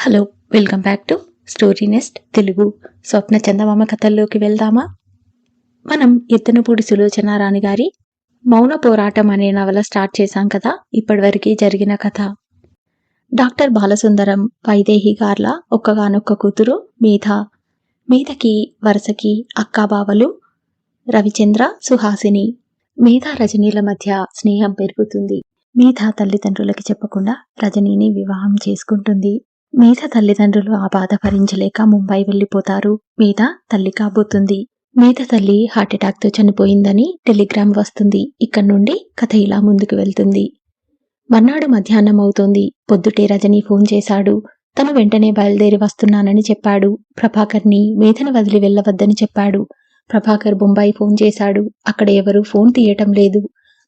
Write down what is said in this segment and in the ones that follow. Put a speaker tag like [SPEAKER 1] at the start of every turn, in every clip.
[SPEAKER 1] Hello, welcome back to story nest Telugu. స్వప్న చందమామ కథల్లోకి వెళ్దామా? మనం ఎత్తనపూడి సులోచనారాణి గారి మౌన పోరాటం అనే నవల స్టార్ట్ చేశాం కదా. ఇప్పటివరకు జరిగిన కథ. డాక్టర్ బాలసుందరం వైదేహి గార్ల ఒక్కగానొక్క కూతురు మేధ. మేధకి వరుసకి అక్కాబావలు రవిచంద్ర, సుహాసిని. మేధ రజనీల మధ్య స్నేహం పెరుగుతుంది. మేధ తల్లిదండ్రులకి చెప్పకుండా రజనీని వివాహం చేసుకుంటుంది. మేధ తల్లిదండ్రులు ఆ బాధ భరించలేక ముంబై వెళ్లిపోతారు. మేధ తల్లి కాబోతుంది. మేధ తల్లి హార్ట్అటాక్తో చనిపోయిందని టెలిగ్రామ్ వస్తుంది. ఇక్కడి నుండి కథ ఇలా ముందుకు వెళ్తుంది. మర్నాడు మధ్యాహ్నం అవుతోంది. పొద్దుటే రజనీ ఫోన్ చేశాడు. తను వెంటనే బయలుదేరి వస్తున్నానని చెప్పాడు. ప్రభాకర్ని మేధను వదిలి వెళ్లవద్దని చెప్పాడు. ప్రభాకర్ బొంబాయి ఫోన్ చేశాడు. అక్కడ ఎవరూ ఫోన్ తీయటం లేదు.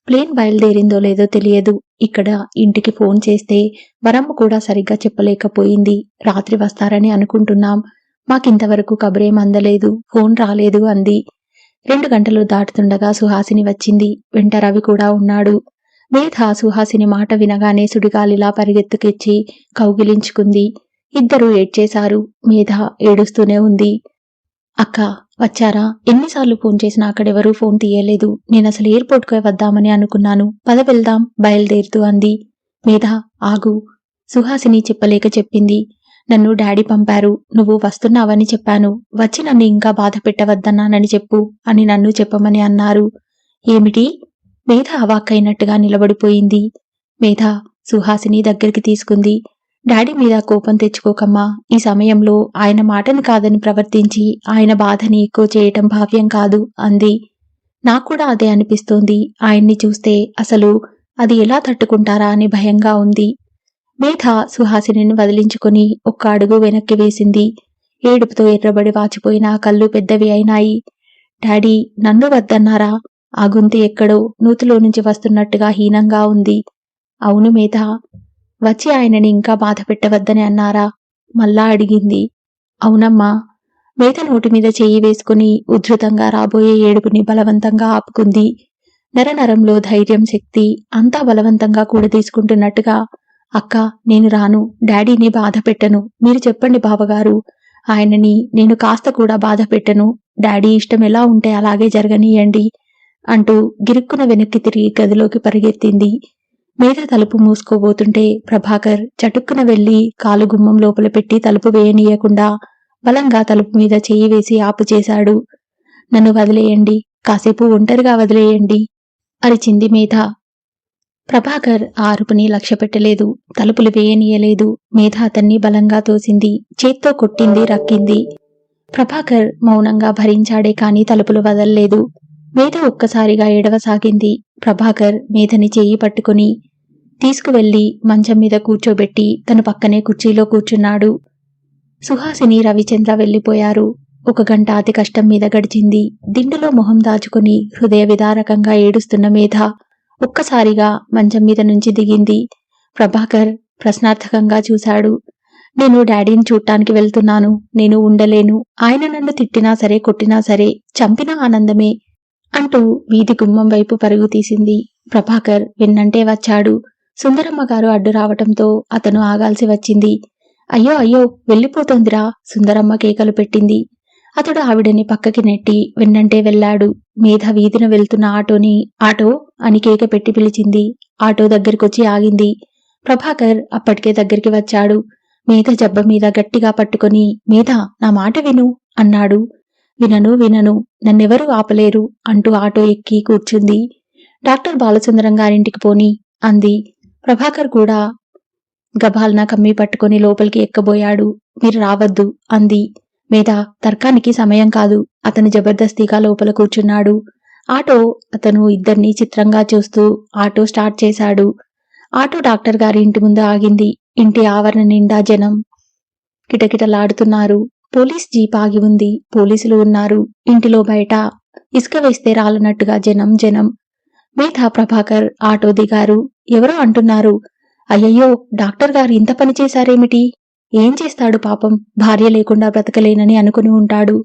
[SPEAKER 1] ప్లేన్ బయలుదేరిందో లేదో తెలియదు. ఇక్కడ ఇంటికి ఫోన్ చేస్తే వరమ్మ కూడా సరిగ్గా చెప్పలేకపోయింది. రాత్రి వస్తారని అనుకుంటున్నాం. మాకింతవరకు కబురేం అందలేదు, ఫోన్ రాలేదు అంది. 2 గంటలు దాటుతుండగా సుహాసిని వచ్చింది. వెంట రవి కూడా ఉన్నాడు. మేధ సుహాసిని మాట వినగానే సుడిగాలిలా పరిగెత్తుకెచ్చి కౌగిలించుకుంది. ఇద్దరూ ఏడ్చేశారు. మేధ ఏడుస్తూనే ఉంది. అక్క వచ్చారా? ఎన్నిసార్లు ఫోన్ చేసినా అక్కడెవరూ ఫోన్ తీయలేదు. నేనసలు ఎయిర్పోర్ట్కి వద్దామని అనుకున్నాను. పద వెళ్దాం బయలుదేరుతూ అంది. మేధ ఆగు. సుహాసిని చెప్పలేక చెప్పింది. నన్ను డాడీ పంపారు. నువ్వు వస్తున్నావని చెప్పాను. వచ్చి నన్ను ఇంకా బాధ పెట్టవద్దన్నానని చెప్పు అని నన్ను చెప్పమని అన్నారు. ఏమిటి? మేధ అవాక్కైనట్టుగా నిలబడిపోయింది. మేధ సుహాసిని దగ్గరికి తీసుకుంది. డాడీ మీద కోపం తెచ్చుకోకమ్మా. ఈ సమయంలో ఆయన మాటని కాదని ప్రవర్తించి ఆయన బాధని ఎక్కువ చేయటం భావ్యం కాదు అంది. నాక్కూడా అదే అనిపిస్తోంది. ఆయన్ని చూస్తే అసలు అది ఎలా తట్టుకుంటారా అని భయంగా ఉంది. మేధ సుహాసిని వదిలించుకుని ఒక్క అడుగు వెనక్కి వేసింది. ఏడుపుతో ఎర్రబడి వాచిపోయిన కళ్ళు పెద్దవి అయినాయి. డాడీ నన్ను వద్దన్నారా? ఆ గొంతు ఎక్కడో నూతిలో నుంచి వస్తున్నట్టుగా హీనంగా ఉంది. అవును మేధ. వచ్చి ఆయనని ఇంకా బాధ పెట్టవద్దని అన్నారా? మళ్ళా అడిగింది. అవునమ్మా. మేధ నోటి మీద చెయ్యి వేసుకుని ఉద్ధృతంగా రాబోయే ఏడుపుని బలవంతంగా ఆపుకుంది. నరనరంలో ధైర్యం, శక్తి అంతా బలవంతంగా కూడా తీసుకుంటున్నట్టుగా. అక్క నేను రాను. డాడీని బాధ పెట్టను. మీరు చెప్పండి బావగారు. ఆయనని నేను కాస్త కూడా బాధ పెట్టను. డాడీ ఇష్టం ఎలా ఉంటే అలాగే జరగనీయండి అంటూ గిరుక్కున వెనక్కి తిరిగి గదిలోకి పరిగెత్తింది. మేధ తలుపు మూసుకోబోతుంటే ప్రభాకర్ చటుక్కున వెళ్లి కాలు గుమ్మం లోపల పెట్టి తలుపు వేయనీయకుండా బలంగా తలుపు మీద చెయ్యి వేసి ఆపు చేశాడు. నన్ను వదిలేయండి, కాసేపు ఒంటరిగా వదిలేయండి అరిచింది మేధ. ప్రభాకర్ ఆ అరుపుని లక్ష్యపెట్టలేదు. తలుపులు వేయనీయలేదు. మేధ అతన్ని బలంగా తోసింది. చేత్తో కొట్టింది, రక్కింది. ప్రభాకర్ మౌనంగా భరించాడే కాని తలుపులు వదల్లేదు. మేధ ఒక్కసారిగా ఏడవసాగింది. ప్రభాకర్ మేధని చెయ్యి పట్టుకుని తీసుకువెళ్లి మంచం మీద కూర్చోబెట్టి తన పక్కనే కుర్చీలో కూర్చున్నాడు. సుహాసిని, రవిచంద్ర వెళ్లిపోయారు. 1 గంట అతి కష్టం మీద గడిచింది. దిండులో మొహం దాచుకుని హృదయ విదారకంగా ఏడుస్తున్న మేధ ఒక్కసారిగా మంచం మీద నుంచి దిగింది. ప్రభాకర్ ప్రశ్నార్థకంగా చూశాడు. నేను డాడీని చూడ్డానికి వెళ్తున్నాను. నేను ఉండలేను. ఆయన నన్ను తిట్టినా సరే, కొట్టినా సరే, చంపినా ఆనందమే అంటూ వీధి గుమ్మం వైపు పరుగు తీసింది. ప్రభాకర్ వెన్నంటే వచ్చాడు. సుందరమ్మ గారు అడ్డు రావటంతో అతను ఆగాల్సి వచ్చింది. అయ్యో అయ్యో వెళ్ళిపోతోందిరా సుందరమ్మ కేకలు పెట్టింది. అతడు ఆవిడని పక్కకి నెట్టి వెన్నంటే వెళ్లాడు. మేధ వీధిన వెళ్తున్న ఆటోని ఆటో అని కేక పెట్టి పిలిచింది. ఆటో దగ్గరికొచ్చి ఆగింది. ప్రభాకర్ అప్పటికే దగ్గరికి వచ్చాడు. మేధ జబ్బ మీద గట్టిగా పట్టుకుని మేధ నా మాట విను అన్నాడు. వినను వినను, నన్నెవరూ ఆపలేరు అంటూ ఆటో ఎక్కి కూర్చుంది. డాక్టర్ బాలసుందరం గారింటికి పోని అంది. ప్రభాకర్ కూడా గభాల్న కమ్మి పట్టుకుని లోపలికి ఎక్కబోయాడు. మీరు రావద్దు అంది. మేధ తర్కానికి సమయం కాదు. అతను జబర్దస్తిగా లోపల కూర్చున్నాడు. ఆటో అతను ఇద్దరినీ చిత్రంగా చూస్తూ ఆటో స్టార్ట్ చేశాడు. ఆటో డాక్టర్ గారి ఇంటి ముందు ఆగింది. ఇంటి ఆవరణ నిండా జనం కిటకిటలాడుతున్నారు. పోలీస్ జీప్ ఆగి ఉంది. పోలీసులు ఉన్నారు. ఇంటిలో బయట ఇసుక వేస్తే రాలనట్టుగా జనం జనం. మేధ, ప్రభాకర్ ఆటో దిగారు. ఎవరో అంటున్నారు, అయ్యయ్యో డాక్టర్ గారు ఇంత పని చేశారేమిటి? ఏం చేస్తాడు పాపం, భార్య లేకుండా బ్రతకలేనని అనుకుని ఉంటాడు.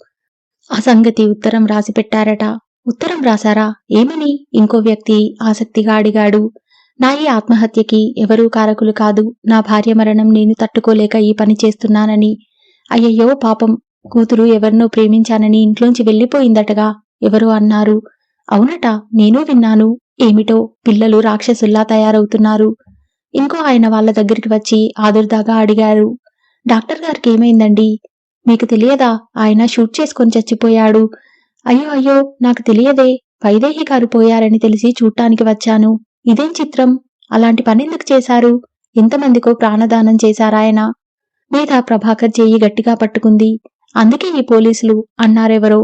[SPEAKER 1] ఆ సంగతి ఉత్తరం రాసి పెట్టారట. ఉత్తరం రాశారా? ఏమని? ఇంకో వ్యక్తి ఆసక్తిగా అడిగాడు. నా ఈ ఆత్మహత్యకి ఎవరూ కారకులు కాదు. నా భార్య మరణం నేను తట్టుకోలేక ఈ పని చేస్తున్నానని. అయ్యయ్యో పాపం, కూతురు ఎవరినో ప్రేమించానని ఇంట్లోంచి వెళ్ళిపోయిందటగా ఎవరో అన్నారు. అవునట, నేనూ విన్నాను. ఏమిటో పిల్లలు రాక్షసుల్లా తయారవుతున్నారు. ఇంకో ఆయన వాళ్ళ దగ్గరికి వచ్చి ఆదుర్దాగా అడిగారు, డాక్టర్ గారికి ఏమైందండి? మీకు తెలియదా? ఆయన షూట్ చేసుకొని చచ్చిపోయాడు. అయ్యో అయ్యో, నాకు తెలియదే. వైదేహి గారు పోయారని తెలిసి చూడ్డానికి వచ్చాను. ఇదేం చిత్రం? అలాంటి పనెందుకు చేశారు? ఎంతమందికో ప్రాణదానం చేశారాయన. మీద ప్రభాకర్ చేయి గట్టిగా పట్టుకుంది. అందుకే ఈ పోలీసులు అన్నారెవరో.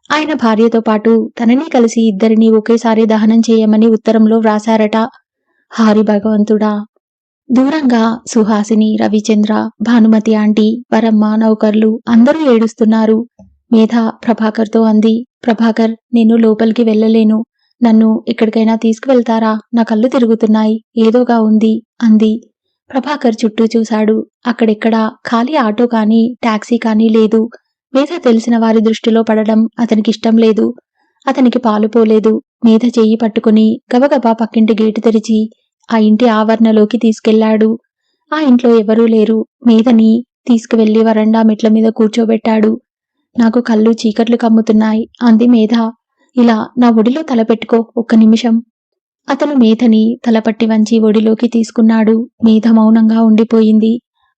[SPEAKER 1] ఆయన భార్యతో పాటు తనని కలిసి ఇద్దరినీ ఒకేసారి దహనం చేయమని ఉత్తరంలో వ్రాశారట. హారి భగవంతుడా! దూరంగా సుహాసిని, రవిచంద్ర, భానుమతి ఆంటీ, వరమ్మ, నౌకర్లు అందరూ ఏడుస్తున్నారు. మేధ ప్రభాకర్తో అంది, ప్రభాకర్, నేను లోపలికి వెళ్ళలేను. నన్ను ఎక్కడికైనా తీసుకువెళ్తారా? నా కళ్ళు తిరుగుతున్నాయి. ఏదోగా ఉంది అంది. ప్రభాకర్ చుట్టూ చూశాడు. అక్కడెక్కడా ఖాళీ ఆటో కానీ టాక్సీ కానీ లేదు. మేధ తెలిసిన వారి దృష్టిలో పడడం అతనికిష్టం లేదు. అతనికి పాలు పోలేదు. మేధ చెయ్యి పట్టుకుని గబగబా పక్కింటి గేటు తెరిచి ఆ ఇంటి ఆవరణలోకి తీసుకెళ్లాడు. ఆ ఇంట్లో ఎవరూ లేరు. మేధని తీసుకువెళ్లి వరండా మెట్ల మీద కూర్చోబెట్టాడు. నాకు కళ్ళు చీకట్లు కమ్ముతున్నాయి అంది మేధ. ఇలా నా ఒడిలో తలపెట్టుకో, ఒక్క నిమిషం. అతను మేధని తలపట్టి వంచి ఒడిలోకి తీసుకున్నాడు. మేధ మౌనంగా ఉండిపోయింది.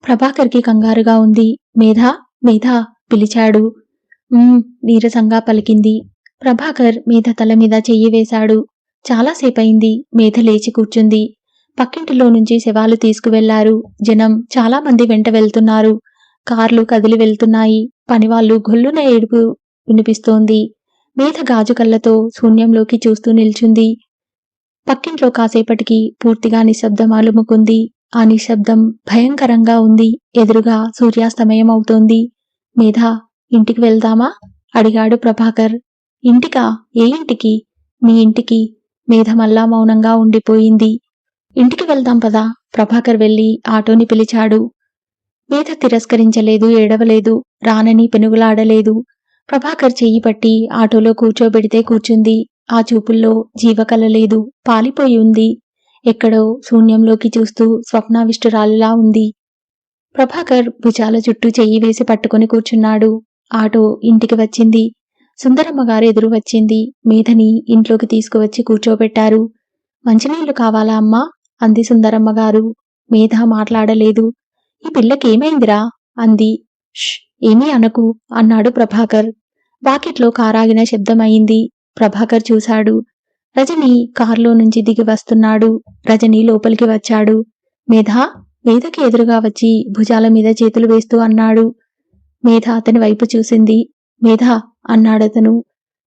[SPEAKER 1] ప్రభాకర్కి కంగారుగా ఉంది. మేధా, మేధా పిలిచాడు. నీరసంగా పలికింది. ప్రభాకర్ మేధ తల మీద చెయ్యి వేశాడు. చాలాసేపయింది. మేధ లేచి కూర్చుంది. పక్కింటిలో నుంచి శవాలు తీసుకువెళ్లారు. జనం చాలా మంది వెంట వెళ్తున్నారు. కార్లు కదిలి వెళ్తున్నాయి. పనివాళ్లు గొల్లున ఏడుపు వినిపిస్తోంది. మేధ గాజు కళ్ళతో శూన్యంలోకి చూస్తూ నిల్చుంది. పక్కింట్లో కాసేపటికి పూర్తిగా నిశ్శబ్దం అలుముకుంది. ఆ నిశ్శబ్దం భయంకరంగా ఉంది. ఎదురుగా సూర్యాస్తమయం అవుతోంది. మేధ, ఇంటికి వెళ్దామా? అడిగాడు ప్రభాకర్. ఇంటికా? ఏ ఇంటికి? మీ ఇంటికి. మేధ మళ్ళా మౌనంగా ఉండిపోయింది. ఇంటికి వెళ్దాం పదా. ప్రభాకర్ వెళ్లి ఆటోని పిలిచాడు. మేధ తిరస్కరించలేదు, ఏడవలేదు, రానని పెనుగులాడలేదు. ప్రభాకర్ చెయ్యి పట్టి ఆటోలో కూర్చోబెడితే కూర్చుంది. ఆ చూపుల్లో జీవకళ లేదు, పాలిపోయి ఉంది. ఎక్కడో శూన్యంలోకి చూస్తూ స్వప్నావిష్టురాలిలా ఉంది. ప్రభాకర్ భుజాల చుట్టూ చెయ్యి వేసి పట్టుకుని కూర్చున్నాడు. ఆటో ఇంటికి వచ్చింది. సుందరమ్మగారు ఎదురు వచ్చింది. మేధని ఇంట్లోకి తీసుకువచ్చి కూర్చోబెట్టారు. మంచినీళ్లు కావాలా అమ్మా? అంది సుందరమ్మగారు. మేధ మాట్లాడలేదు. ఈ పిల్లకేమైందిరా? అంది. ష్, ఏమీ అనకు అన్నాడు ప్రభాకర్. వాకిట్లో కారాగిన శబ్దమయింది. ప్రభాకర్ చూశాడు. రజని కారులో నుంచి దిగి వస్తున్నాడు. రజని లోపలికి వచ్చాడు. మేధా, మేధకి ఎదురుగా వచ్చి భుజాల మీద చేతులు వేస్తూ అన్నాడు. మేధ అతని వైపు చూసింది. మేధా అన్నాడతను.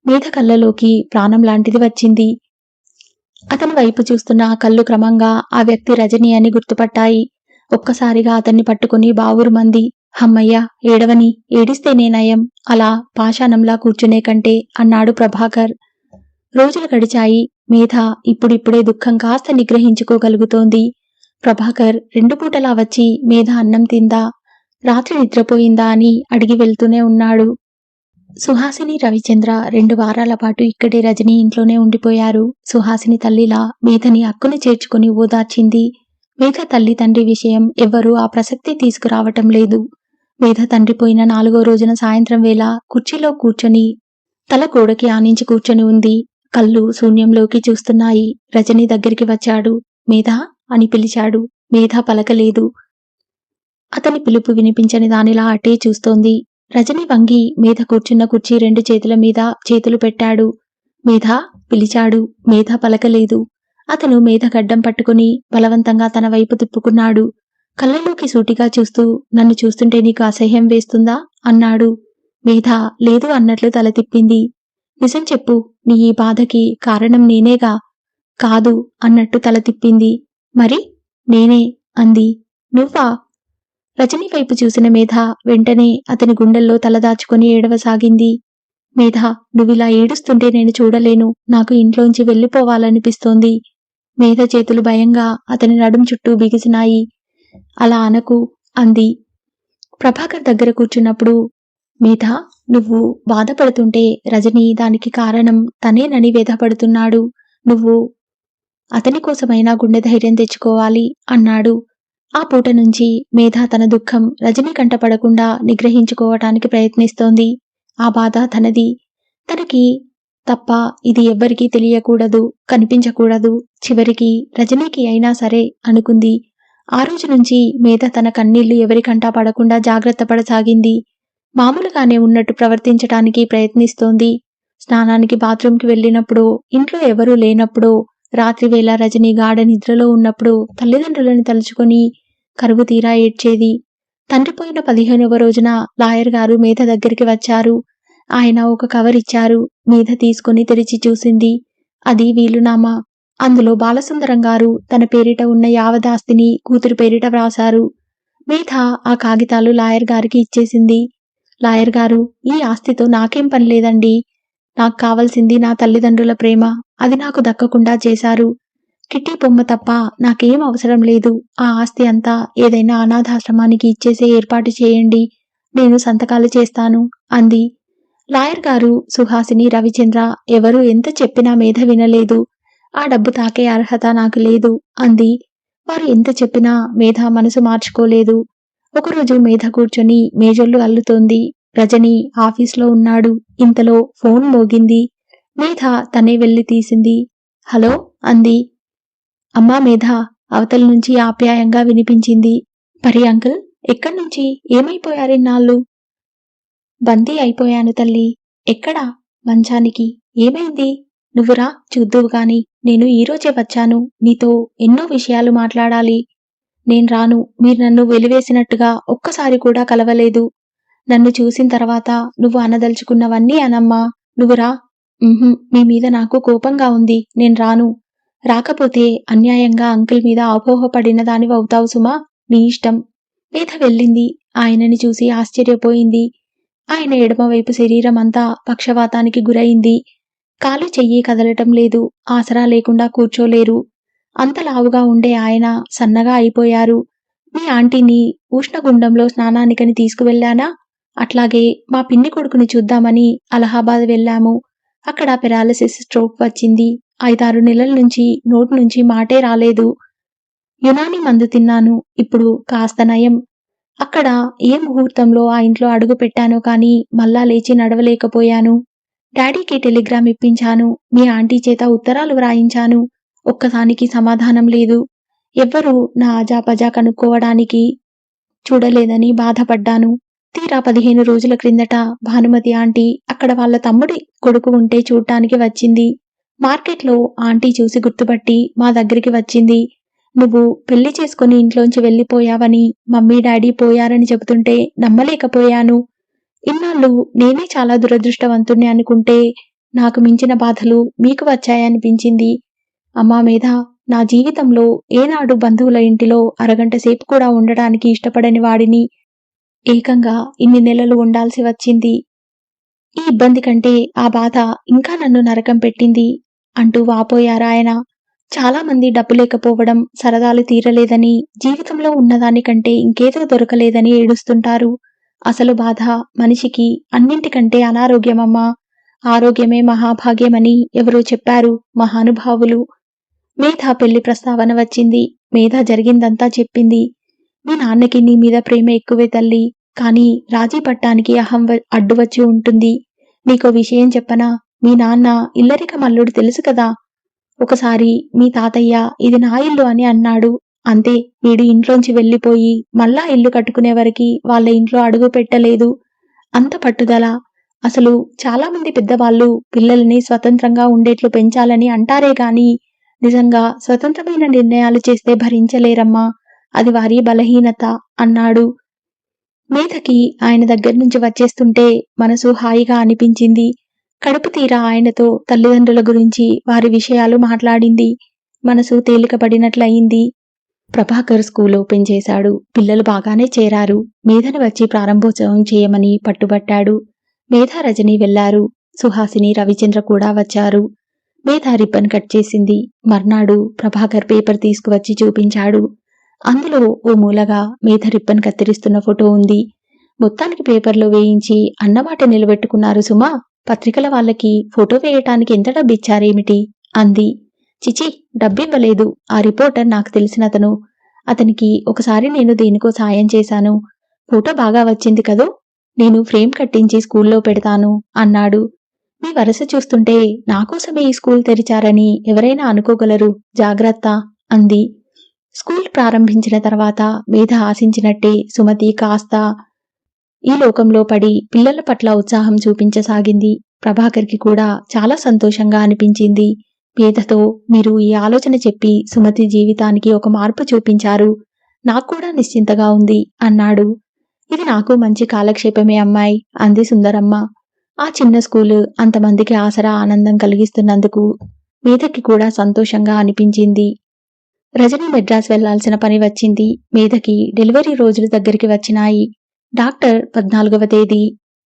[SPEAKER 1] మేధ కళ్ళలోకి ప్రాణం లాంటిది వచ్చింది. అతని వైపు చూస్తున్న ఆ కళ్ళు క్రమంగా ఆ వ్యక్తి రజని అని గుర్తుపట్టాయి. ఒక్కసారిగా అతన్ని పట్టుకుని బావురుమంది. హమ్మయ్య, ఏడవని, ఏడిస్తేనే నయం. అలా పాషాణంలా కూర్చునే కంటే అన్నాడు ప్రభాకర్. రోజులు గడిచాయి. మేధ ఇప్పుడిప్పుడే దుఃఖం కాస్త నిగ్రహించుకోగలుగుతోంది. ప్రభాకర్ 2 పూటలా వచ్చి మేధ అన్నం తిందా, రాత్రి నిద్రపోయిందా అని అడిగి వెళ్తూనే ఉన్నాడు. సుహాసిని, రవిచంద్ర 2 వారాల పాటు ఇక్కడే రజని ఇంట్లోనే ఉండిపోయారు. సుహాసిని తల్లిలా మేధని అక్కుని చేర్చుకుని ఓదార్చింది. మేధ తల్లి తండ్రి విషయం ఎవ్వరూ ఆ ప్రసక్తి తీసుకురావటం లేదు. మేధ తండ్రి పోయిన 4వ రోజున సాయంత్రం వేళ కుర్చీలో కూర్చొని తల గోడకి ఆనించి కూర్చొని ఉంది. కళ్ళు శూన్యంలోకి చూస్తున్నాయి. రజని దగ్గరికి వచ్చాడు. మేధా అని పిలిచాడు. మేధ పలకలేదు. అతని పిలుపు వినిపించని దానిలా అటే చూస్తోంది. రజని వంగి మేధ కూర్చున్న కుర్చీ 2 చేతుల మీద చేతులు పెట్టాడు. మేధా పిలిచాడు. మేధ పలకలేదు. అతను మేధ గడ్డం పట్టుకుని బలవంతంగా తన వైపు తిప్పుకున్నాడు. కళ్ళలోకి సూటిగా చూస్తూ, నన్ను చూస్తుంటే నీకు అసహ్యం వేస్తుందా అన్నాడు. మేధ లేదు అన్నట్లు తల తిప్పింది. నిజం చెప్పు, నీ ఈ బాధకి కారణం నేనేగా? కాదు అన్నట్టు తల తిప్పింది. మరి? నేనే అంది. నువ్వా? రజని వైపు చూసిన మేధ వెంటనే అతని గుండెల్లో తలదాచుకొని ఏడవసాగింది. మేధ, నువ్విలా ఏడుస్తుంటే నేను చూడలేను. నాకు ఇంట్లోంచి వెళ్ళిపోవాలనిపిస్తోంది. మేధ చేతులు భయంగా అతని నడుం చుట్టూ బిగిసినాయి. అలా అనకు అంది. ప్రభాకర్ దగ్గర కూర్చున్నప్పుడు, మేధ, నువ్వు బాధపడుతుంటే రజని దానికి కారణం తనేనని వేధపడుతున్నాడు. నువ్వు అతని కోసమైనా గుండె ధైర్యం తెచ్చుకోవాలి అన్నాడు. ఆ పూట నుంచి మేధ తన దుఃఖం రజని కంటపడకుండా నిగ్రహించుకోవటానికి ప్రయత్నిస్తోంది. ఆ బాధ తనది. తనకి తప్ప ఇది ఎవ్వరికీ తెలియకూడదు, కనిపించకూడదు. చివరికి రజనీకి అయినా సరే అనుకుంది. ఆ రోజు నుంచి మేధ తన కన్నీళ్లు ఎవరికంటా పడకుండా జాగ్రత్త పడసాగింది. మామూలుగానే ఉన్నట్టు ప్రవర్తించటానికి ప్రయత్నిస్తోంది. స్నానానికి బాత్రూంకి వెళ్ళినప్పుడు, ఇంట్లో ఎవరూ లేనప్పుడు, రాత్రివేళ రజని గాఢ నిద్రలో ఉన్నప్పుడు తల్లిదండ్రులను తలుచుకొని కరువు తీరా ఏడ్చేది. తండ్రిపోయిన 15వ రోజున లాయర్ గారు మేధ దగ్గరికి వచ్చారు. ఆయన ఒక కవర్ ఇచ్చారు. మేధ తీసుకుని తెరిచి చూసింది. అది వీలునామా. అందులో బాలసుందరం గారు తన పేరిట ఉన్న యావదాస్తిని కూతురు పేరిట వ్రాశారు. మేధ ఆ కాగితాలు లాయర్ గారికి ఇచ్చేసింది. లాయర్ గారు, ఈ ఆస్తితో నాకేం పనిలేదండి. నాకు కావలసింది నా తల్లిదండ్రుల ప్రేమ. అది నాకు దక్కకుండా చేశారు. కిట్టి బొమ్మ తప్ప నాకేం అవసరం లేదు. ఆ ఆస్తి అంతా ఏదైనా అనాథాశ్రమానికి ఇచ్చేసే ఏర్పాటు చేయండి. నేను సంతకాలు చేస్తాను అంది. లాయర్ గారు, సుహాసిని, రవిచంద్ర ఎవరు ఎంత చెప్పినా మేధ వినలేదు. ఆ డబ్బు తాకే అర్హత నాకు లేదు అంది. వారు ఎంత చెప్పినా మేధ మనసు మార్చుకోలేదు. ఒకరోజు మేధ కూర్చొని మేజొల్లు అల్లుతోంది. రజని ఆఫీస్లో ఉన్నాడు. ఇంతలో ఫోన్ మోగింది. మేధ తనే వెళ్లి తీసింది. హలో అంది. అమ్మా మేధ, అవతల నుంచి ఆప్యాయంగా వినిపించింది. పరి అంకుల్, ఎక్కడ్నుంచి? ఏమైపోయారిన్నాళ్ళు? బందీ అయిపోయాను తల్లి. ఎక్కడా? మంచానికి. ఏమైంది? నువ్వురా, చూద్దువు గాని. నేను ఈరోజే వచ్చాను. నీతో ఎన్నో విషయాలు మాట్లాడాలి. నేను రాను. మీరు నన్ను వెలివేసినట్టుగా ఒక్కసారి కూడా కలవలేదు. నన్ను చూసిన తర్వాత నువ్వు అనదలుచుకున్నవన్నీ అనమ్మా. నువ్వురా. మీ మీద నాకు కోపంగా ఉంది. నేను రాను. రాకపోతే అన్యాయంగా అంకుల్ మీద అపోహపడిన దానివవుతావు సుమా. నీ ఇష్టం. మేధ వెళ్ళింది. ఆయనని చూసి ఆశ్చర్యపోయింది. ఆయన ఎడమవైపు శరీరం అంతా పక్షవాతానికి గురైంది. కాలు చెయ్యి కదలటం లేదు. ఆసరా లేకుండా కూర్చోలేరు. అంత లావుగా ఉండే ఆయన సన్నగా అయిపోయారు. మీ ఆంటీని ఉష్ణగుండంలో స్నానానికని తీసుకువెళ్ళానా? అట్లాగే మా పిన్ని కొడుకుని చూద్దామని అలహాబాద్ వెళ్ళాము. అక్కడ పెరాలసిస్ స్ట్రోక్ వచ్చింది. 5-6 నెలల నుంచి నోటి నుంచి మాటే రాలేదు. యునాని మందు తిన్నాను. ఇప్పుడు కాస్త నయం. అక్కడ ఏ ముహూర్తంలో ఆ ఇంట్లో అడుగు పెట్టానో కానీ మళ్ళా లేచి నడవలేకపోయాను. డాడీకి టెలిగ్రామ్ ఇప్పించాను. మీ ఆంటీ చేత ఉత్తరాలు వ్రాయించాను. ఒక్కదానికి సమాధానం లేదు. ఎవ్వరూ నా అజాపజా కనుక్కోవడానికి చూడలేదని బాధపడ్డాను. తీరా 15 రోజుల క్రిందట భానుమతి ఆంటీ అక్కడ వాళ్ళ తమ్ముడి కొడుకు ఉంటే చూడ్డానికి వచ్చింది. మార్కెట్లో ఆంటీ చూసి గుర్తుపట్టి మా దగ్గరికి వచ్చింది. నువ్వు పెళ్లి చేసుకుని ఇంట్లోంచి వెళ్ళిపోయావని మమ్మీ డాడీ పోయారని చెబుతుంటే నమ్మలేకపోయాను. ఇన్నాళ్ళు నేనే చాలా దురదృష్టవంతుణ్ణి అనుకుంటే నాకు మించిన బాధలు మీకు వచ్చాయనిపించింది. అమ్మా మేధ, నా జీవితంలో ఏనాడు బంధువుల ఇంటిలో అరగంట సేపు కూడా ఉండడానికి ఇష్టపడని వాడిని ఏకంగా ఇన్ని నెలలు ఉండాల్సి వచ్చింది. ఈ ఇబ్బంది కంటే ఆ బాధ ఇంకా నన్ను నరకం పెట్టింది అంటూ వాపోయారాయన. చాలా మంది డబ్బు లేకపోవడం, సరదాలు తీరలేదని, జీవితంలో ఉన్నదానికంటే ఇంకేదో దొరకలేదని ఏడుస్తుంటారు. అసలు బాధ మనిషికి అన్నింటికంటే అనారోగ్యమమ్మా. ఆరోగ్యమే మహాభాగ్యమని ఎవరో చెప్పారు మహానుభావులు. మేధ పెళ్లి ప్రస్తావన వచ్చింది. మేధ జరిగిందంతా చెప్పింది. మీ నాన్నకి నీ మీద ప్రేమ ఎక్కువే తల్లి. కానీ రాజీ పట్టానికి అహం అడ్డు వచ్చి ఉంటుంది. నీకో విషయం చెప్పనా? మీ నాన్న ఇల్లరిక మల్లుడు తెలుసు కదా. ఒకసారి మీ తాతయ్య ఇది నా ఇల్లు అని అన్నాడు. అంతే, వీడు ఇంట్లోంచి వెళ్ళిపోయి మళ్ళా ఇల్లు కట్టుకునే వరకి వాళ్ళ ఇంట్లో అడుగు పెట్టలేదు. అంత పట్టుదల. అసలు చాలా మంది పెద్దవాళ్ళు పిల్లల్ని స్వతంత్రంగా ఉండేట్లు పెంచాలని అంటారే గాని నిజంగా స్వతంత్రమైన నిర్ణయాలు చేస్తే భరించలేరమ్మా. అది వారి బలహీనత అన్నాడు. మేధకి ఆయన దగ్గర నుంచి వచ్చేస్తుంటే మనసు హాయిగా అనిపించింది. కడుపు తీరా ఆయనతో తల్లిదండ్రుల గురించి వారి విషయాలు మాట్లాడింది. మనసు తేలికపడినట్లయింది. ప్రభాకర్ స్కూల్ ఓపెన్ చేశాడు. పిల్లలు బాగానే చేరారు. మేధను వచ్చి ప్రారంభోత్సవం చేయమని పట్టుబట్టాడు. మేధ, రజని వెళ్లారు. సుహాసిని, రవిచంద్ర కూడా వచ్చారు. మేధ రిబ్బన్ కట్ చేసింది. మర్నాడు ప్రభాకర్ పేపర్ తీసుకువచ్చి చూపించాడు. అందులో ఓ మూలగా మేధ రిబ్బన్ కత్తిరిస్తున్న ఫోటో ఉంది. మొత్తానికి పేపర్లో వేయించి అన్నమాట నిలబెట్టుకున్నారు సుమా. పత్రికల వాళ్ళకి ఫోటో వేయటానికి ఎంత డబ్బిచ్చారేమిటి అంది. చిచి, డబ్బివ్వలేదు. ఆ రిపోర్టర్ నాకు తెలిసినతను. అతనికి ఒకసారి నేను దేనికో సాయం చేశాను. ఫోటో బాగా వచ్చింది కదూ, నేను ఫ్రేమ్ కట్టించి స్కూల్లో పెడతాను అన్నాడు. మీ వరస చూస్తుంటే నాకోసమే ఈ స్కూల్ తెరిచారని ఎవరైనా అనుకోగలరు. జాగ్రత్త అంది. స్కూల్ ప్రారంభించిన తర్వాత మేధ ఆశించినట్టే సుమతి కాస్త ఈ లోకంలో పడి పిల్లల పట్ల ఉత్సాహం చూపించసాగింది. ప్రభాకర్కి కూడా చాలా సంతోషంగా అనిపించింది. మేధతో, మీరు ఈ ఆలోచన చెప్పి సుమతి జీవితానికి ఒక మార్పు చూపించారు. నాక్కూడా నిశ్చింతగా ఉంది అన్నాడు. ఇది నాకు మంచి కాలక్షేపమే అమ్మాయి అంది సుందరమ్మ. ఆ చిన్న స్కూలు అంతమందికి ఆసరా ఆనందం కలిగిస్తున్నందుకు మేధకి కూడా సంతోషంగా అనిపించింది. రజని మెడ్రాస్ వెళ్లాల్సిన పని వచ్చింది. మేధకి డెలివరీ రోజులు దగ్గరికి వచ్చినాయి. డాక్టర్ 14వ తేదీ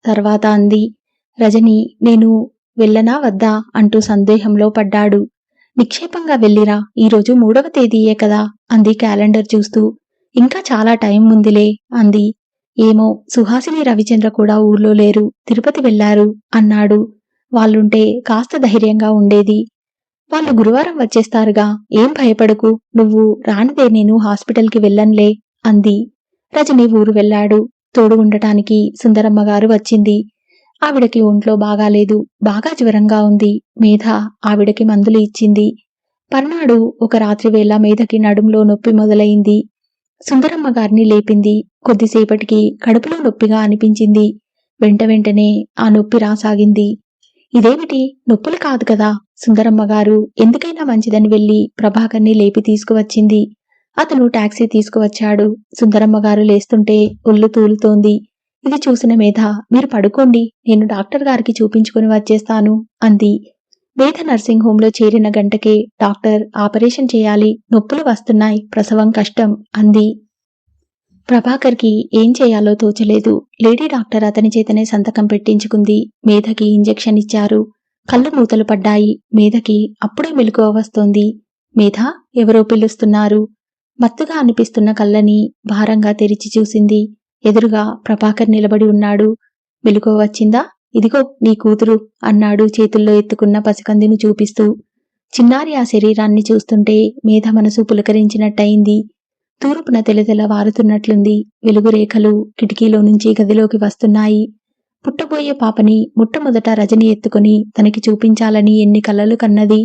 [SPEAKER 1] తర్వాత అంది. రజని, నేను వెళ్ళనా వద్దా అంటూ సందేహంలో పడ్డాడు. నిక్షేపంగా వెళ్ళిరా, ఈరోజు 3వ తేదీయే కదా అంది క్యాలెండర్ చూస్తూ. ఇంకా చాలా టైం ఉందిలే అంది. ఏమో, సుహాసిని రవిచంద్ర కూడా ఊర్లో లేరు, తిరుపతి వెళ్లారు అన్నాడు. వాళ్ళుంటే కాస్త ధైర్యంగా ఉండేది. వాళ్ళు గురువారం వచ్చేస్తారుగా, ఏం భయపడకు, నువ్వు రానిదే నేను హాస్పిటల్కి వెళ్ళన్లే అంది. రజని ఊరు వెళ్లాడు. తోడు ఉండటానికి సుందరమ్మగారు వచ్చింది. ఆవిడకి ఒంట్లో బాగాలేదు, బాగా జ్వరంగా ఉంది. మేధ ఆవిడకి మందులు ఇచ్చింది. పర్నాడు ఒక రాత్రివేళ మేధకి నడుంలో నొప్పి మొదలైంది. సుందరమ్మగారిని లేపింది. కొద్దిసేపటికి కడుపులో నొప్పిగా అనిపించింది. వెంటనే ఆ నొప్పి రాసాగింది. ఇదేమిటి, నొప్పులు కాదు కదా. సుందరమ్మగారు ఎందుకైనా మంచిదని వెళ్లి ప్రభాకర్ని లేపి తీసుకువచ్చింది. అతను టాక్సీ తీసుకువచ్చాడు. సుందరమ్మగారు లేస్తుంటే ఒళ్ళు తూలుతోంది. ఇది చూసిన మేధ, మీరు పడుకోండి, నేను డాక్టర్ గారికి చూపించుకుని వచ్చేస్తాను అంది. మేధ నర్సింగ్ హోంలో చేరిన గంటకే డాక్టర్ ఆపరేషన్ చేయాలి, నొప్పులు వస్తున్నాయి, ప్రసవం కష్టం అంది. ప్రభాకర్కి ఏం చేయాలో తోచలేదు. లేడీ డాక్టర్ అతని చేతనే సంతకం పెట్టించుకుంది. మేధకి ఇంజెక్షన్ ఇచ్చారు. కళ్ళు మూతలు పడ్డాయి. మేధకి అప్పుడే మెలకువ వస్తోంది. మేధ, ఎవరో పిలుస్తున్నారు. మత్తుగా అనిపిస్తున్న కళ్ళని భారంగా తెరిచి చూసింది. ఎదురుగా ప్రభాకర్ నిలబడి ఉన్నాడు. మెలకువ వచ్చిందా? ఇదిగో నీ కూతురు అన్నాడు చేతుల్లో ఎత్తుకున్న పసికందిని చూపిస్తూ. చిన్నారి ఆ శరీరాన్ని చూస్తుంటే మేధ మనసు పులకరించినట్టయింది. తూర్పున తెలతెల వారుతున్నట్లుంది. వెలుగురేఖలు కిటికీలో నుంచి గదిలోకి వస్తున్నాయి. పుట్టబోయే పాపని మొట్టమొదట రజని ఎత్తుకుని తనకి చూపించాలని ఎన్ని కలలు కన్నది.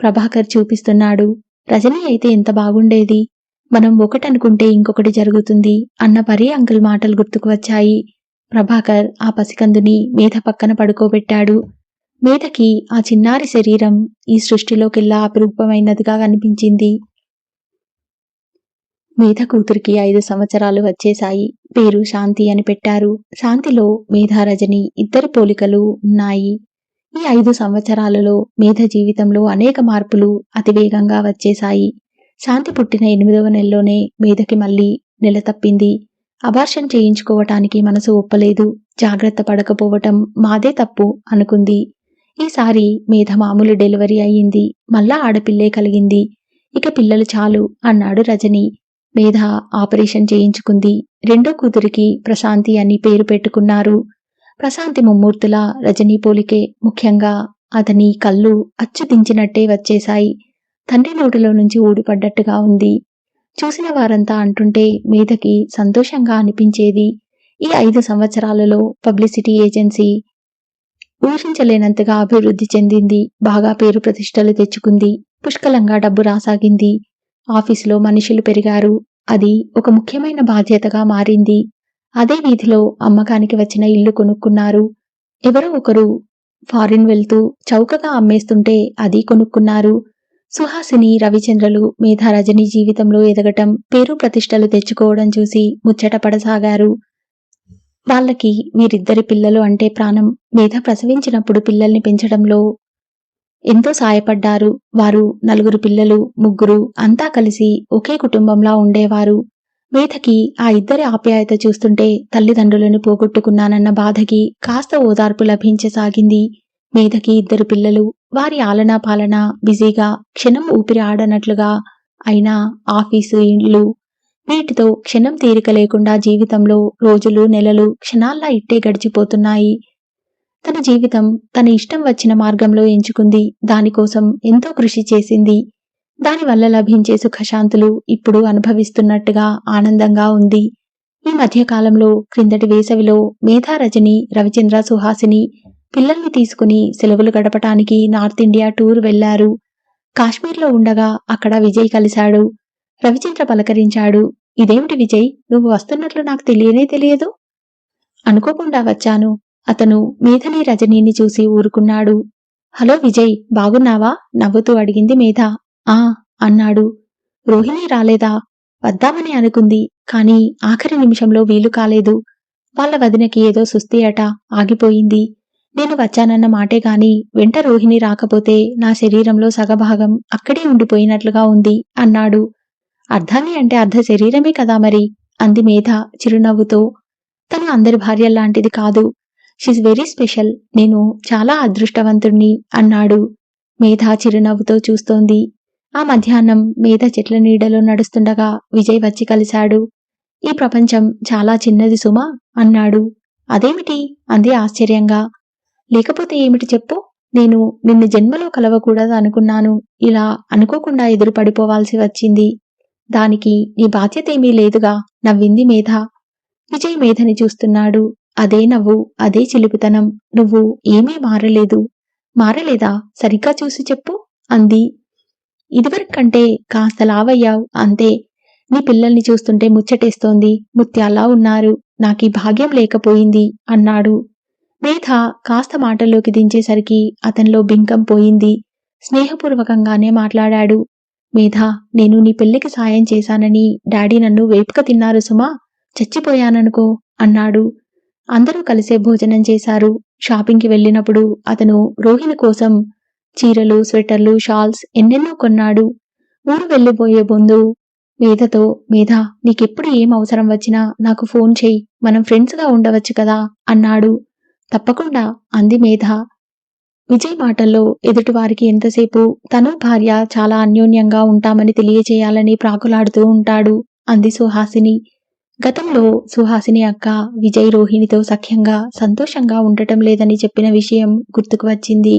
[SPEAKER 1] ప్రభాకర్ చూపిస్తున్నాడు. రజని అయితే ఎంత బాగుండేది, మనం ఒకటనుకుంటే ఇంకొకటి జరుగుతుంది అన్న పరి అంకుల్ మాటలు గుర్తుకు వచ్చాయి. ప్రభాకర్ ఆ పసికందుని మేధ పక్కన పడుకోబెట్టాడు. మేధకి ఆ చిన్నారి శరీరం ఈ సృష్టిలోకెల్లా అపురూపమైనదిగా కనిపించింది. మేధ కూతురికి 5 సంవత్సరాలు వచ్చేశాయి. పేరు శాంతి అని పెట్టారు. శాంతిలో మేధ, రజని ఇద్దరి పోలికలు ఉన్నాయి. ఈ 5 సంవత్సరాలలో మేధ జీవితంలో అనేక మార్పులు అతివేగంగా వచ్చేశాయి. శాంతి పుట్టిన 8వ నెలలోనే మేధకి మళ్లీ నెల తప్పింది. అబార్షన్ చేయించుకోవటానికి మనసు ఒప్పలేదు. జాగ్రత్త పడకపోవటం మాదే తప్పు అనుకుంది. ఈసారి మేధ మామూలు డెలివరీ అయ్యింది. మళ్ళా ఆడపిల్లే కలిగింది. ఇక పిల్లలు చాలు అన్నాడు రజని. మేధ ఆపరేషన్ చేయించుకుంది. రెండో కూతురికి ప్రశాంతి అని పేరు పెట్టుకున్నారు. ప్రశాంతి ముమ్మూర్తుల రజనీ పోలికే. ముఖ్యంగా అతని కళ్ళు అచ్చు దించినట్టే వచ్చేశాయి. తండ్రి నోటిలో నుంచి ఊడిపడ్డట్టుగా ఉంది. చూసిన వారంతా అంటుంటే మేధకి సంతోషంగా అనిపించేది. ఈ 5 సంవత్సరాలలో పబ్లిసిటీ ఏజెన్సీ ఊహించలేనంతగా అభివృద్ధి చెందింది. బాగా పేరు ప్రతిష్టలు తెచ్చుకుంది. పుష్కలంగా డబ్బు రాసాగింది. ఆఫీసులో మనుషులు పెరిగారు. అది ఒక ముఖ్యమైన బాధ్యతగా మారింది. అదే వీధిలో అమ్మకానికి వచ్చిన ఇల్లు కొనుక్కున్నారు. ఎవరో ఒకరు ఫారిన్ వెళ్తూ చౌకగా అమ్మేస్తుంటే అది కొనుక్కున్నారు. సుహాసిని, రవిచంద్రలు మేధ, రజని జీవితంలో ఎదగటం, పేరు ప్రతిష్టలు తెచ్చుకోవడం చూసి ముచ్చట పడసాగారు. వాళ్ళకి వీరిద్దరి పిల్లలు అంటే ప్రాణం. మేధ ప్రసవించినప్పుడు పిల్లల్ని పెంచడంలో ఎంతో సాయపడ్డారు. వారు 4 పిల్లలు, 3 అంతా కలిసి ఒకే కుటుంబంలా ఉండేవారు. మేధకి ఆ ఇద్దరి ఆప్యాయత చూస్తుంటే తల్లిదండ్రులను పోగొట్టుకున్నానన్న బాధకి కాస్త ఓదార్పు లభించసాగింది. మేధకి 2 పిల్లలు. వారి ఆలనా పాలన బిజీగా, క్షణం ఊపిరి ఆడనట్లుగా అయినా ఆఫీసు, ఇల్లు వీటితో క్షణం తీరిక లేకుండా జీవితంలో రోజులు, నెలలు క్షణాల్లా ఇట్టే గడిచిపోతున్నాయి. తన జీవితం తన ఇష్టం వచ్చిన మార్గంలో ఎంచుకుంది. దానికోసం ఎంతో కృషి చేసింది. దానివల్ల లభించే సుఖశాంతులు ఇప్పుడు అనుభవిస్తున్నట్టుగా ఆనందంగా ఉంది. ఈ మధ్యకాలంలో క్రిందటి వేసవిలో మేధా, రజని, రవిచంద్ర, సుహాసిని పిల్లల్ని తీసుకుని సెలవులు గడపటానికి నార్త్ ఇండియా టూర్ వెళ్లారు. కాశ్మీర్లో ఉండగా అక్కడ విజయ్ కలిశాడు. రవిచంద్ర పలకరించాడు. ఇదేమిటి విజయ్, నువ్వు వస్తున్నట్లు నాకు తెలియనే తెలియదు. అనుకోకుండా వచ్చాను. అతను మేధని, రజనీని చూసి ఊరుకున్నాడు. హలో విజయ్, బాగున్నావా? నవ్వుతూ అడిగింది మేధ. ఆ అన్నాడు. రోహిణి రాలేదా? వద్దామని అనుకుంది. కాని ఆఖరి నిమిషంలో వీలు కాలేదు. వాళ్ళ వదినకి ఏదో సుస్థి అట, ఆగిపోయింది. నేను వచ్చానన్న మాటే గాని వెంట రోహిణి రాకపోతే నా శరీరంలో సగభాగం అక్కడే ఉండిపోయినట్లుగా ఉంది అన్నాడు. అర్ధాంగి అంటే అర్ధ శరీరమే కదా మరి, అంది మేధ చిరునవ్వుతో. తను అందరి భార్యల్లాంటిది కాదు. She's very special. నేను చాలా అదృష్టవంతుణ్ణి అన్నాడు. మేధ చిరునవ్వుతో చూస్తోంది. ఆ మధ్యాహ్నం మేధ చెట్ల నీడలో నడుస్తుండగా విజయ్ వచ్చి కలిశాడు. ఈ ప్రపంచం చాలా చిన్నది సుమా అన్నాడు. అదేమిటి? అంది ఆశ్చర్యంగా. లేకపోతే ఏమిటి చెప్పు. నేను నిన్ను జన్మలో కలవకూడదు అనుకున్నాను. ఇలా అనుకోకుండా ఎదురు పడిపోవాల్సి వచ్చింది. దానికి నీ బాధ్యతేమీ లేదుగా, నవ్వింది మేధ. విజయ్ మేధని చూస్తున్నాడు. అదే నవ్వు, అదే చిలిపితనం. నువ్వు ఏమీ మారలేదు. మారలేదా? సరిగ్గా చూసి చెప్పు అంది. ఇదివరకంటే కాస్త లావయ్యావు అంతే. నీ పిల్లల్ని చూస్తుంటే ముచ్చటేస్తోంది. ముత్యాల్లా ఉన్నారు. నాకీ భాగ్యం లేకపోయింది అన్నాడు. మేధ కాస్త మాటల్లోకి దించేసరికి అతనిలో బింకం పోయింది. స్నేహపూర్వకంగానే మాట్లాడాడు. మేధ, నేను నీ పెళ్లికి సాయం చేశానని డాడీ నన్ను వేపుక తిన్నారు సుమా. చచ్చిపోయాననుకో అన్నాడు. అందరూ కలిసే భోజనం చేశారు. షాపింగ్కి వెళ్ళినప్పుడు అతను రోహిణి కోసం చీరలు, స్వెటర్లు, షాల్స్ ఎన్నెన్నో కొన్నాడు. ఊరు వెళ్ళిపోయే ముందు మేధతో, మేధ, నీకెప్పుడు ఏం అవసరం వచ్చినా నాకు ఫోన్ చెయ్యి, మనం ఫ్రెండ్స్గా ఉండవచ్చు కదా అన్నాడు. తప్పకుండా అంది మేధ. విజయ్ మాటల్లో ఎదుటివారికి ఎంతసేపు తను భార్య చాలా అన్యోన్యంగా ఉంటామని తెలియచేయాలని ప్రాకులాడుతూ ఉంటాడు అంది సుహాసిని. గతంలో సుహాసిని అక్క విజయ్ రోహిణితో సఖ్యంగా సంతోషంగా ఉండటం లేదని చెప్పిన విషయం గుర్తుకు వచ్చింది.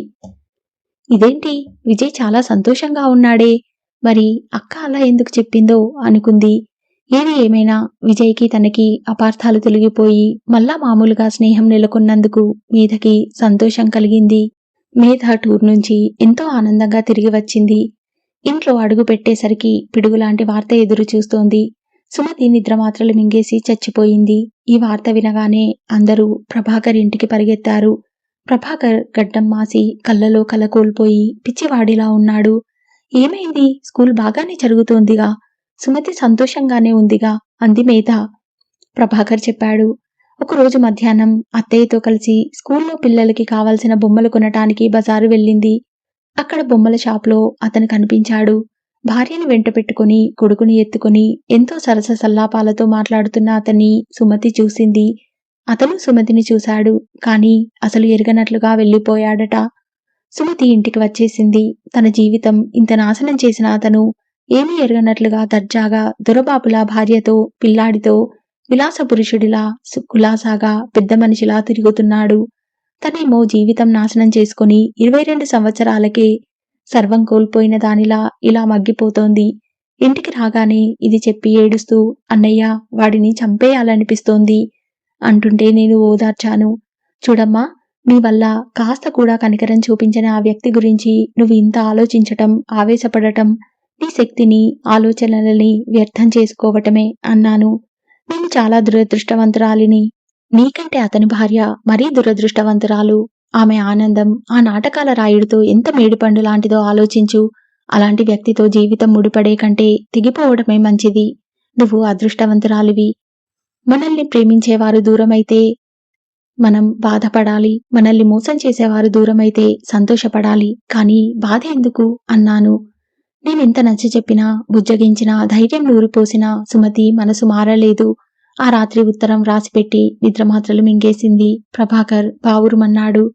[SPEAKER 1] ఇదేంటి, విజయ్ చాలా సంతోషంగా ఉన్నాడే, మరి అక్క అలా ఎందుకు చెప్పిందో అనుకుంది. ఏది ఏమైనా విజయ్కి తనకి అపార్థాలు తొలగిపోయి మళ్ళా మామూలుగా స్నేహం నెలకొన్నందుకు మేధకి సంతోషం కలిగింది. మేధ టూర్ నుంచి ఎంతో ఆనందంగా తిరిగి వచ్చింది. ఇంట్లో అడుగు పెట్టేసరికి పిడుగులాంటి వార్త ఎదురు చూస్తోంది. సుమతి నిద్రమాత్రలు మింగేసి చచ్చిపోయింది. ఈ వార్త వినగానే అందరూ ప్రభాకర్ ఇంటికి పరిగెత్తారు. ప్రభాకర్ గడ్డం మాసి కళ్ళలో కల కోల్పోయి పిచ్చివాడిలా ఉన్నాడు. ఏమైంది? స్కూల్ బాగానే జరుగుతోందిగా, సుమతి సంతోషంగానే ఉందిగా అంది మేధ. ప్రభాకర్ చెప్పాడు. ఒకరోజు మధ్యాహ్నం అత్తయ్యతో కలిసి స్కూల్లో పిల్లలకి కావలసిన బొమ్మలు కొనటానికి బజారు వెళ్ళింది. అక్కడ బొమ్మల షాప్లో అతను కనిపించాడు. భార్యని వెంట పెట్టుకుని కొడుకుని ఎత్తుకుని ఎంతో సరస సల్లాపాలతో మాట్లాడుతున్న అతన్ని సుమతి చూసింది. అతను సుమతిని చూశాడు. కాని అసలు ఎరగనట్లుగా వెళ్ళిపోయాడట. సుమతి ఇంటికి వచ్చేసింది. తన జీవితం ఇంత నాశనం చేసిన అతను ఏమీ ఎరగనట్లుగా దర్జాగా దొరబాబులా భార్యతో, పిల్లాడితో, విలాస పురుషుడిలా కులాసాగా పెద్ద మనిషిలా తిరుగుతున్నాడు. తనేమో జీవితం నాశనం చేసుకుని 22 సంవత్సరాలకే సర్వం కోల్పోయిన దానిలా ఇలా మగ్గిపోతోంది. ఇంటికి రాగానే ఇది చెప్పి ఏడుస్తూ, అన్నయ్య, వాడిని చంపేయాలనిపిస్తోంది అంటుంటే నేను ఓదార్చాను. చూడమ్మా, నీ వల్ల కాస్త కూడా కనికరం చూపించని ఆ వ్యక్తి గురించి నువ్వు ఇంత ఆలోచించటం, ఆవేశపడటం నీ శక్తిని, ఆలోచనలని వ్యర్థం చేసుకోవటమే అన్నాను. నేను చాలా దురదృష్టవంతురాలిని. నీకంటే అతని భార్య మరీ దురదృష్టవంతురాలు. ఆమె ఆనందం ఆ నాటకాల రాయుడితో ఎంత మేడిపండు లాంటిదో ఆలోచించు. అలాంటి వ్యక్తితో జీవితం ముడిపడే కంటే తెగిపోవడమే మంచిది. నువ్వు అదృష్టవంతురాలివి. మనల్ని ప్రేమించేవారు దూరమైతే మనం బాధపడాలి. మనల్ని మోసం చేసేవారు దూరమైతే సంతోషపడాలి. కానీ బాధ ఎందుకు అన్నాను. నేనెంత నచ్చ చెప్పినా, బుజ్జగించినా, ధైర్యం నూరిపోసినా సుమతి మనసు మారలేదు. ఆ రాత్రి ఉత్తరం రాసిపెట్టి నిద్రమాత్రలు మింగేసింది. ప్రభాకర్ బావురుమన్నాడు.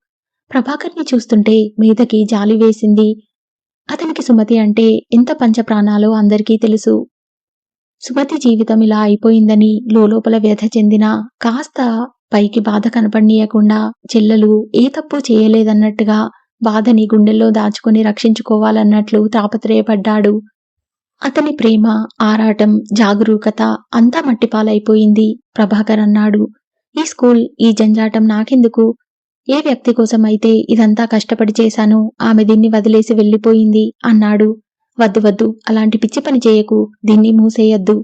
[SPEAKER 1] ప్రభాకర్ని చూస్తుంటే మీదకి జాలి వేసింది. అతనికి సుమతి అంటే ఎంత పంచప్రాణాలో అందరికీ తెలుసు. సుమతి జీవితం ఇలా అయిపోయిందని లోలోపల వ్యధ చెందినా కాస్త పైకి బాధ కనపడనీయకుండా చెల్లెలు ఏ తప్పు చేయలేదన్నట్టుగా బాధని గుండెల్లో దాచుకుని రక్షించుకోవాలన్నట్లు తాపత్రయపడ్డాడు. అతని ప్రేమ, ఆరాటం, జాగరూకత అంతా మట్టిపాలైపోయింది. ప్రభాకర్ అన్నాడు, ఈ స్కూల్, ఈ జంజాటం నాకెందుకు? ఏ వ్యక్తి కోసమైతే ఇదంతా కష్టపడి చేశానో ఆమె దీన్ని వదిలేసి వెళ్ళిపోయింది అన్నాడు. వద్దు వద్దు, అలాంటి పిచ్చి పని చేయకు, దీన్ని మూసేయొద్దు.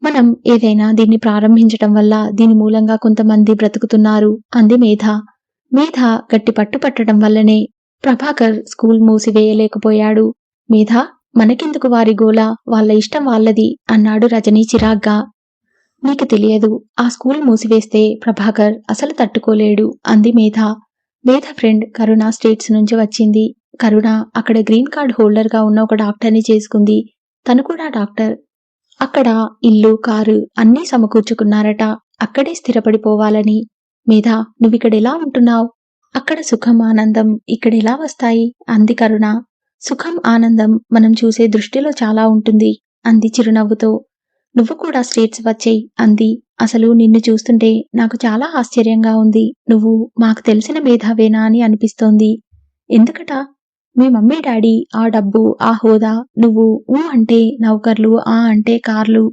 [SPEAKER 1] మనం ఏదైనా దీన్ని ప్రారంభించటం వల్ల దీని మూలంగా కొంతమంది బ్రతుకుతున్నారు అంది మేధ. మేధ గట్టి పట్టు పట్టడం వల్లనే ప్రభాకర్ స్కూల్ మూసివేయలేకపోయాడు. మేధ, మనకెందుకు వారి గోల, వాళ్ళ ఇష్టం వాళ్ళది అన్నాడు రజనీ చిరాగ్గా. నీకు తెలియదు, ఆ స్కూల్ మూసివేస్తే ప్రభాకర్ అసలు తట్టుకోలేడు అంది మేధ. మేధ ఫ్రెండ్ కరుణ స్టేట్స్ నుంచి వచ్చింది. కరుణ అక్కడ గ్రీన్ కార్డ్ హోల్డర్ గా ఉన్న ఒక డాక్టర్ని చేసుకుంది. తను కూడా డాక్టర్. అక్కడ ఇల్లు, కారు అన్నీ సమకూర్చుకున్నారట, అక్కడే స్థిరపడిపోవాలని. మేధ, నువ్విక్కడెలా ఉంటున్నావు? అక్కడ సుఖం, ఆనందం ఇక్కడెలా వస్తాయి అంది కరుణ. సుఖం, ఆనందం మనం చూసే దృష్టిలో చాలా ఉంటుంది అంది చిరునవ్వుతో. నువ్వు కూడా స్టేట్స్ వచ్చేయ్ అంది. అసలు నిన్ను చూస్తుంటే నాకు చాలా ఆశ్చర్యంగా ఉంది. నువ్వు మాకు తెలిసిన మేధావేనా అని అనిపిస్తోంది. ఎందుకట? మీ మమ్మీ డాడీ ఆ డబ్బు, ఆ హోదా, నువ్వు ఊ అంటే నౌకర్లు, ఆ అంటే కార్లు,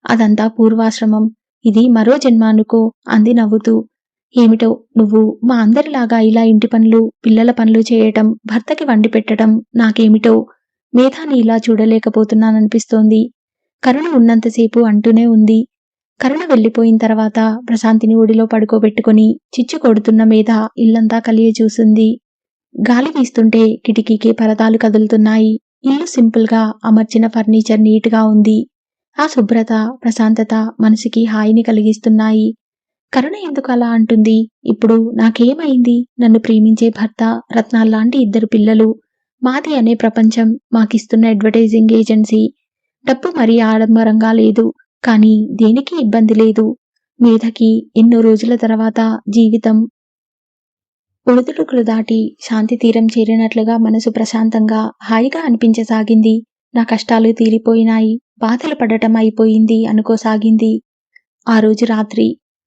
[SPEAKER 1] అదంతా పూర్వాశ్రమం. ఇది మరో జన్మ అనుకో అంది నవ్వుతూ. ఏమిటో నువ్వు మా అందరిలాగా ఇలా ఇంటి పనులు, పిల్లల పనులు చేయటం, భర్తకి వండి పెట్టడం నాకేమిటో మేధాని ఇలా చూడలేకపోతున్నాననిపిస్తోంది. కరుణ ఉన్నంతసేపు అంటూనే ఉంది. కరుణ వెళ్ళిపోయిన తర్వాత ప్రశాంతిని ఒడిలో పడుకోబెట్టుకుని చిచ్చు కొడుతున్న మేధ ఇల్లంతా కలియ చూసింది. గాలి వీస్తుంటే కిటికీకి పరదాలు కదులుతున్నాయి. ఇల్లు సింపుల్ గా అమర్చిన ఫర్నిచర్ నీట్ గా ఉంది. ఆ శుభ్రత, ప్రశాంతత మనసుకి హాయిని కలిగిస్తున్నాయి. కరుణ ఎందుకు అలా అంటుంది? ఇప్పుడు నాకేమైంది? నన్ను ప్రేమించే భర్త, రత్నాల్లాంటి 2 పిల్లలు, మాది అనే ప్రపంచం, మాకిస్తున్న అడ్వర్టైజింగ్ ఏజెన్సీ. డబ్బు మరీ ఆడంబరంగా లేదు, కానీ దేనికి ఇబ్బంది లేదు. మేధకి ఎన్నో రోజుల తర్వాత జీవితం ఒడిదుడుకులు దాటి శాంతి తీరం చేరినట్లుగా మనసు ప్రశాంతంగా, హాయిగా అనిపించసాగింది. నా కష్టాలు తీరిపోయినాయి, బాధలు పడటం అయిపోయింది అనుకోసాగింది. ఆ రోజు రాత్రి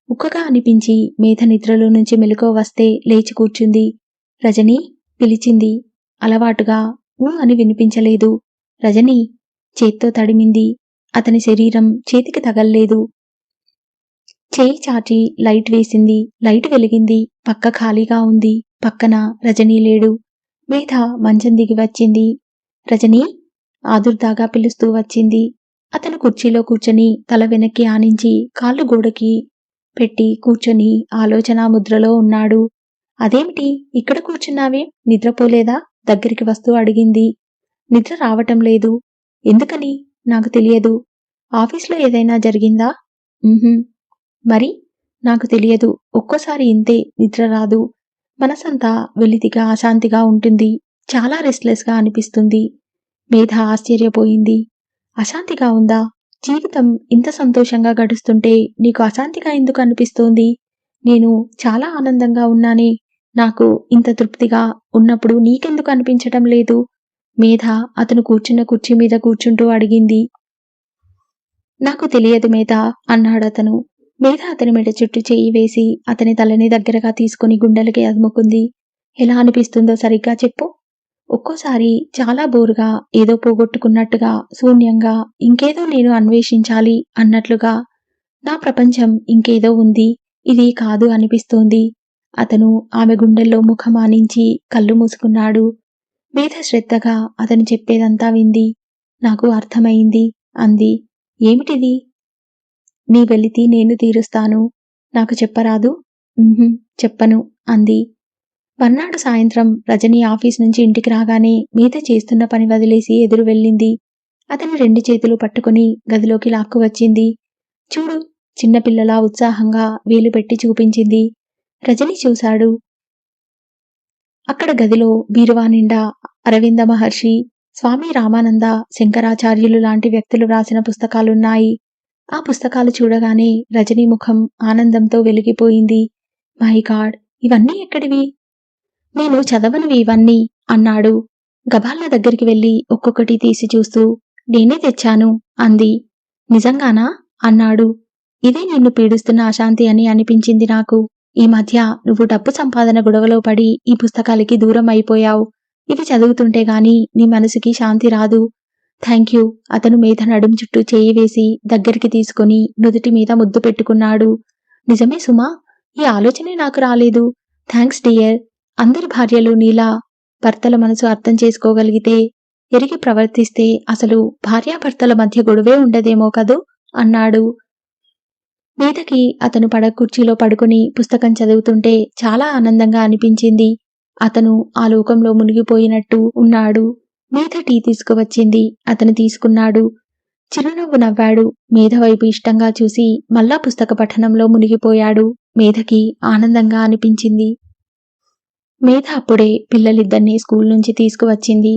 [SPEAKER 1] ఉక్కగా అనిపించి మేధ నిద్రలో నుంచి మెలకువ వస్తే లేచి కూర్చుంది. రజనీ పిలిచింది. అలవాటుగా ఊ అని వినిపించలేదు. రజనీ చేత్తో తడిమింది. అతని శరీరం చేతికి తగల్లేదు. చేయి చాచి లైట్ వేసింది. లైట్ వెలిగింది. పక్క ఖాళీగా ఉంది. పక్కన రజనీ లేడు. మేధ మంచం దిగి వచ్చింది. రజనీ ఆదుర్దాగా పిలుస్తూ వచ్చింది. అతను కుర్చీలో కూర్చొని తల వెనక్కి ఆనించి కాళ్ళు గోడకి పెట్టి కూర్చొని ఆలోచనా ముద్రలో ఉన్నాడు. అదేమిటి ఇక్కడ కూర్చున్నావే, నిద్రపోలేదా? దగ్గరికి వస్తూ అడిగింది. నిద్ర రావటం లేదు. ఎందుకని? నాకు తెలియదు. ఆఫీస్లో ఏదైనా జరిగిందా? మరి నాకు తెలియదు. ఒక్కోసారి ఇంతే, నిద్ర రాదు. మనసంతా వెలితిగా అశాంతిగా ఉంటుంది. చాలా రెస్ట్లెస్ గా అనిపిస్తుంది. మేధ ఆశ్చర్యపోయింది. అశాంతిగా ఉందా? జీవితం ఇంత సంతోషంగా గడుస్తుంటే నీకు అశాంతిగా ఎందుకు అనిపిస్తోంది? నేను చాలా ఆనందంగా ఉన్నానే. నాకు ఇంత తృప్తిగా ఉన్నప్పుడు నీకెందుకు అనిపించటం లేదు? మేధ అతను కూర్చున్న కుర్చీ మీద కూర్చుంటూ అడిగింది. నాకు తెలియదు మేధ అన్నాడతను. మేధ అతని మెడ చుట్టూ చేయి వేసి అతని తలని దగ్గరగా తీసుకుని గుండెలకి అదుముకుంది. ఎలా అనిపిస్తుందో సరిగ్గా చెప్పు. ఒక్కోసారి చాలా బోరుగా, ఏదో పోగొట్టుకున్నట్టుగా, శూన్యంగా, ఇంకేదో నేను అన్వేషించాలి అన్నట్లుగా. నా ప్రపంచం ఇంకేదో ఉంది, ఇది కాదు అనిపిస్తోంది. అతను ఆమె గుండెల్లో ముఖమానించి కళ్ళు మూసుకున్నాడు. మేధ శ్రద్ధగా అతను చెప్పేదంతా వింది. నాకు అర్థమైంది అంది. ఏమిటిది? నీ వెలితి నేను తీరుస్తాను. నాకు చెప్పరాదు? చెప్పను అంది. మర్నాడు సాయంత్రం రజనీ ఆఫీస్ నుంచి ఇంటికి రాగానే మేధ చేస్తున్న పని వదిలేసి ఎదురు వెళ్ళింది. అతని 2 చేతులు పట్టుకుని గదిలోకి లాక్కు వచ్చింది. చూడు, చిన్నపిల్లలా ఉత్సాహంగా వేలు పెట్టి చూపించింది. రజనీ చూశాడు. అక్కడ గదిలో బీరువా నిండా అరవింద మహర్షి, స్వామి రామానంద, శంకరాచార్యులు లాంటి వ్యక్తులు వ్రాసిన పుస్తకాలున్నాయి. ఆ పుస్తకాలు చూడగానే రజనీ ముఖం ఆనందంతో వెలిగిపోయింది. మై గాడ్, ఇవన్నీ ఎక్కడివి? నేను చదవనివి ఇవన్నీ అన్నాడు. గబాల్న దగ్గరికి వెళ్లి ఒక్కొక్కటి తీసి చూస్తూ నేనే తెచ్చాను అంది. నిజంగానా అన్నాడు. ఇదే నిన్ను పీడిస్తున్న అశాంతి అని అనిపించింది నాకు. ఈ మధ్య నువ్వు డబ్బు సంపాదన గొడవలో పడి ఈ పుస్తకాలకి దూరం అయిపోయావు. ఇవి చదువుతుంటే గాని నీ మనసుకి శాంతి రాదు. థాంక్యూ. అతను మేధ నడుం చుట్టూ చేయి వేసి దగ్గరికి తీసుకుని నుదుటి మీద ముద్దు పెట్టుకున్నాడు. నిజమే సుమా, ఈ ఆలోచనే నాకు రాలేదు. Thanks dear. అందరి భార్యలు నీలా భర్తల మనసు అర్థం చేసుకోగలిగితే, ఎరిగి ప్రవర్తిస్తే అసలు భార్యాభర్తల మధ్య గొడవే ఉండదేమో కదూ అన్నాడు. మేధకి అతను కుర్చీలో పడుకుని పుస్తకం చదువుతుంటే చాలా ఆనందంగా అనిపించింది. అతను ఆ లోకంలో మునిగిపోయినట్టు ఉన్నాడు. మేధ టీ తీసుకువచ్చింది. అతను తీసుకున్నాడు. చిరునవ్వు నవ్వాడు. మేధ వైపు ఇష్టంగా చూసి మళ్ళా పుస్తక పఠనంలో మునిగిపోయాడు. మేధకి ఆనందంగా అనిపించింది. మేధ అప్పుడే పిల్లలిద్దరినీ స్కూల్ నుంచి తీసుకువచ్చింది.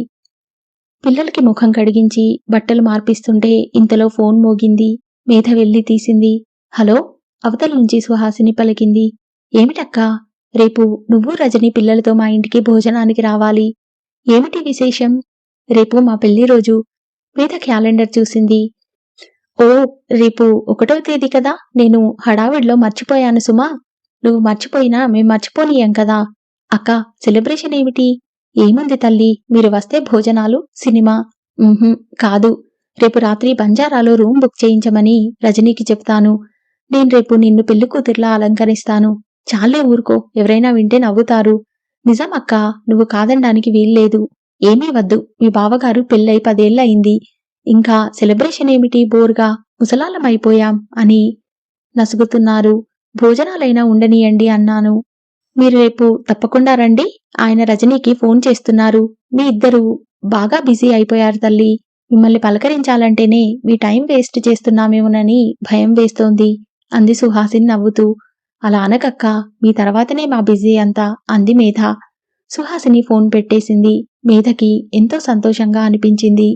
[SPEAKER 1] పిల్లలకి ముఖం కడిగించి బట్టలు మార్పిస్తుంటే ఇంతలో ఫోన్ మోగింది. మేధ వెళ్లి తీసింది. హలో, అవతల నుంచి సుహాసిని పలికింది. ఏమిటక్కా, రేపు నువ్వు రజని పిల్లలతో మా ఇంటికి భోజనానికి రావాలి. ఏమిటి విశేషం? రేపు మా పెళ్లి రోజు. మేధ క్యాలెండర్ చూసింది. ఓ, రేపు 1వ తేదీ కదా. నేను హడావిడిలో మర్చిపోయాను సుమా. నువ్వు మర్చిపోయినా మేం మర్చిపోనీయం కదా. అక్క, సెలబ్రేషన్ ఏమిటి? ఏముంది తల్లి, మీరు వస్తే భోజనాలు, సినిమా. కాదు, రేపు రాత్రి బంజారాలో రూమ్ బుక్ చేయించమని రజనీకి చెప్తాను. నేను రేపు నిన్ను పెళ్లి కూతుర్లా అలంకరిస్తాను. చాలే ఊరుకో, ఎవరైనా వింటే నవ్వుతారు. నిజం అక్కా, నువ్వు కాదనడానికి వీల్లేదు. ఏమీ వద్దు. మీ బావగారు పెళ్ళై 10 ఏళ్లయింది. ఇంకా సెలబ్రేషన్ ఏమిటి బోర్గా, ముసలాళ్ళమైపోయాం అని నసుగుతున్నారు. భోజనాలైనా ఉండనీయండి అన్నాను. మీరు రేపు తప్పకుండా రండి. ఆయన రజనీకి ఫోన్ చేస్తున్నారు. మీ ఇద్దరు బాగా బిజీ అయిపోయారు తల్లి. మిమ్మల్ని పలకరించాలంటేనే మీ టైం వేస్ట్ చేస్తున్నామేమోనని భయం వేస్తోంది అంది సుహాసిని నవ్వుతూ. అలా అనకక్క, మీ తర్వాతనే మా బిజీ అంతా అంది మేధ. సుహాసిని ఫోన్ పెట్టేసింది. మేధకి ఎంతో సంతోషంగా అనిపించింది.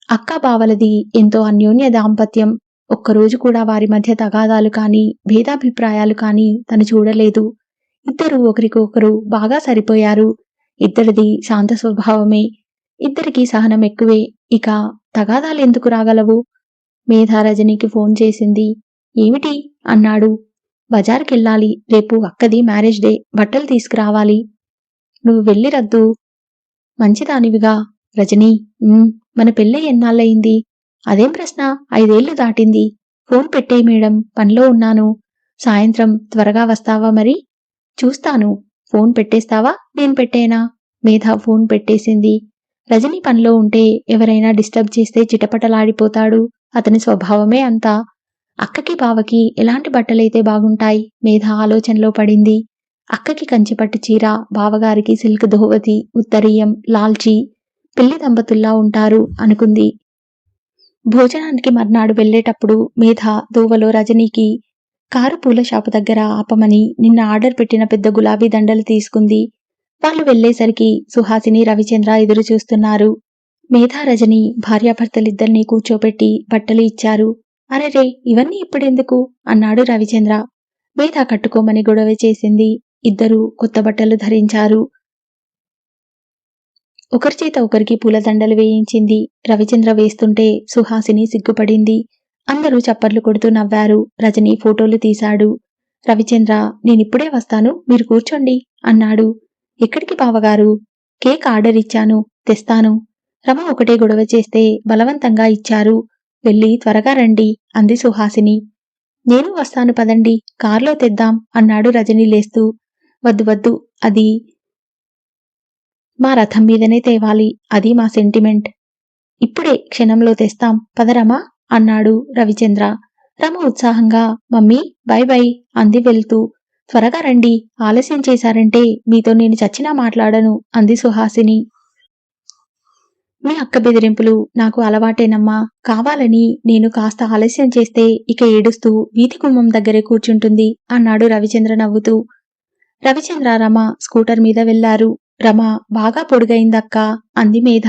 [SPEAKER 1] అక్కా బావలది ఎంతో అన్యోన్య దాంపత్యం. ఒక్కరోజు కూడా వారి మధ్య తగాదాలు కాని భేదాభిప్రాయాలు కాని తను చూడలేదు. ఇద్దరూ ఒకరికొకరు బాగా సరిపోయారు. ఇద్దరిది శాంత స్వభావమే. ఇద్దరికీ సహనం ఎక్కువే. ఇక తగాదాలెందుకు రాగలవు? మేధ రజనీకి ఫోన్ చేసింది. ఏమిటి అన్నాడు. బజార్కెళ్ళాలి. రేపు అక్కది మ్యారేజ్ డే. బట్టలు తీసుకురావాలి. నువ్వు వెళ్ళి రద్దు. మంచిదానివిగా. రజనీ, మన పెళ్ళై ఎన్నాళ్ళయింది? అదేం ప్రశ్న, 5 ఏళ్లు దాటింది. ఫోన్ పెట్టేయ్ మేడం, పనిలో ఉన్నాను. సాయంత్రం త్వరగా వస్తావా మరి? చూస్తాను. ఫోన్ పెట్టేస్తావా, నేను పెట్టేనా? మేధ ఫోన్ పెట్టేసింది. రజని పనిలో ఉంటే ఎవరైనా డిస్టర్బ్ చేస్తే చిటపటలాడిపోతాడు. అతని స్వభావమే అంతా. అక్కకి బావకి ఎలాంటి బట్టలైతే బాగుంటాయి? మేధ ఆలోచనలో పడింది. అక్కకి కంచిపట్టు చీర, బావగారికి సిల్క్ ధోవతి, ఉత్తరీయం, లాల్చీ. పెళ్లి దంపతుల్లా ఉంటారు అనుకుంది. భోజనానికి మర్నాడు వెళ్లేటప్పుడు మేధ దోవలో రజనీకి కారు పూల షాపు దగ్గర ఆపమని నిన్న ఆర్డర్ పెట్టిన పెద్ద గులాబీ దండలు తీసుకుంది. వాళ్ళు వెళ్లేసరికి సుహాసిని, రవిచంద్ర ఎదురు చూస్తున్నారు. మేధా రజని భార్యాభర్తలిద్దరినీ కూర్చోపెట్టి బట్టలు ఇచ్చారు. అరెరే, ఇవన్నీ ఇప్పుడెందుకు అన్నాడు రవిచంద్ర. మేధ కట్టుకోమని గొడవ చేసింది. ఇద్దరూ కొత్త బట్టలు ధరించారు. ఒకరి చేత ఒకరికి పూలదండలు వేయించింది. రవిచంద్ర వేస్తుంటే సుహాసిని సిగ్గుపడింది. అందరూ చప్పర్లు కొడుతూ నవ్వారు. రజని ఫోటోలు తీశాడు. రవిచంద్ర, నేనిప్పుడే వస్తాను, మీరు కూర్చోండి అన్నాడు. ఎక్కడికి బావగారు? కేక్ ఆర్డర్ ఇచ్చాను, తెస్తాను. రమ ఒకటే గొడవ చేస్తే బలవంతంగా ఇచ్చారు. వెళ్ళి త్వరగా రండి అంది సుహాసిని. నేను వస్తాను పదండి, కార్లో తెద్దాం అన్నాడు రజని లేస్తూ. వద్దు వద్దు, అది మా రథం మీదనే తేవాలి. అది మా సెంటిమెంట్. ఇప్పుడే క్షణంలో తెస్తాం, పదరమా అన్నాడు రవిచంద్ర. రమ ఉత్సాహంగా మమ్మీ బై బై అంది వెళ్తూ. త్వరగా రండి, ఆలస్యం చేశారంటే మీతో నేను చచ్చినా మాట్లాడను అంది సుహాసిని. మీ అక్క బెదిరింపులు నాకు అలవాటేనమ్మా. కావాలని నేను కాస్త ఆలస్యం చేస్తే ఇక ఏడుస్తూ వీధి గుమ్మం దగ్గరే కూర్చుంటుంది అన్నాడు రవిచంద్ర నవ్వుతూ. రవిచంద్ర, రమ స్కూటర్ మీద వెళ్లారు. రమ బాగా పొడుగైందక్కా అంది మేధ.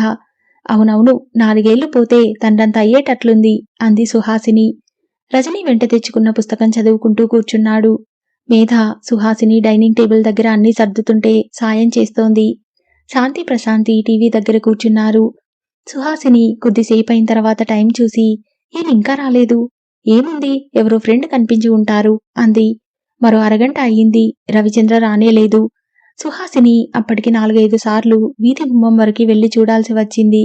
[SPEAKER 1] అవునవును, 4 ఏళ్లు పోతే తండ్రంత అయ్యేటట్లుంది అంది సుహాసిని. రజని వెంట తెచ్చుకున్న పుస్తకం చదువుకుంటూ కూర్చున్నాడు. మేధ సుహాసిని డైనింగ్ టేబుల్ దగ్గర అన్నీ సర్దుతుంటే సాయం చేస్తోంది. శాంతి ప్రశాంతి టీవీ దగ్గర కూర్చున్నారు. సుహాసిని కొద్దిసేపైన తర్వాత టైం చూసి, ఈయనింకా రాలేదు, ఏముంది, ఎవరో ఫ్రెండ్ కనిపించి ఉంటారు అంది. మరో అరగంట అయ్యింది. రవిచంద్ర రానేలేదు. సుహాసిని అప్పటికి 4-5 సార్లు వీధి గుమ్మం వరకు వెళ్లి చూడాల్సి వచ్చింది.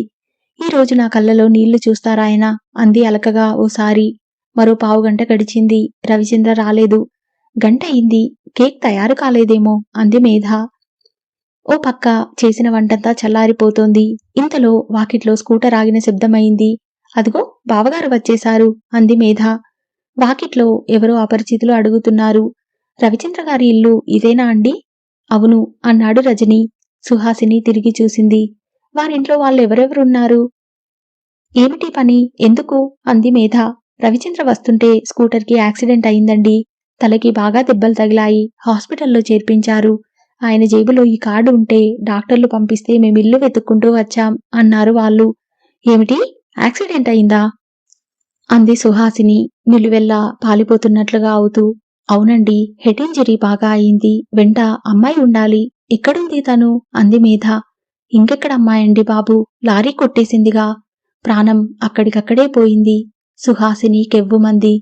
[SPEAKER 1] ఈ రోజు నా కళ్ళలో నీళ్లు చూస్తారాయన అంది అలకగా ఓసారి. మరో పావుగంట గడిచింది. రవిచంద్ర రాలేదు. గంట అయింది. కేక్ తయారు కాలేదేమో అంది మేధ. ఓ పక్క చేసిన వంటంతా చల్లారిపోతోంది. ఇంతలో వాకిట్లో స్కూటర్ ఆగిన శబ్దమైంది. అదిగో బావగారు వచ్చేశారు అంది మేధ. వాకిట్లో ఎవరో అపరిచితులు అడుగుతున్నారు. రవిచంద్ర గారి ఇల్లు ఇదేనా అండి? అవును అన్నాడు రజని. సుహాసిని తిరిగి చూసింది. వారింట్లో వాళ్ళెవరెవరున్నారు? ఏమిటి పని, ఎందుకు అంది మేధ. రవిచంద్ర వస్తుంటే స్కూటర్కి యాక్సిడెంట్ అయిందండి. తలకి బాగా దెబ్బలు తగిలాయి. హాస్పిటల్లో చేర్పించారు. ఆయన జేబులో ఈ కార్డు ఉంటే డాక్టర్లు పంపిస్తే మేమిల్లు వెతుక్కుంటూ వచ్చాం అన్నారు వాళ్ళు. ఏమిటి, యాక్సిడెంట్ అయిందా అంది సుహాసిని నిలువెల్లా పాలిపోతున్నట్లుగా అవుతూ. అవునండి, హెడ్ ఇంజరీ బాగా అయింది. వెంట అమ్మాయి ఉండాలి. ఎక్కడుంది తను అంది మేధ. ఇంకెక్కడ అమ్మాయండి బాబు, లారీ కొట్టేసిందిగా. ప్రాణం అక్కడికక్కడే పోయింది. సుహాసిని కెవ్వుమంది.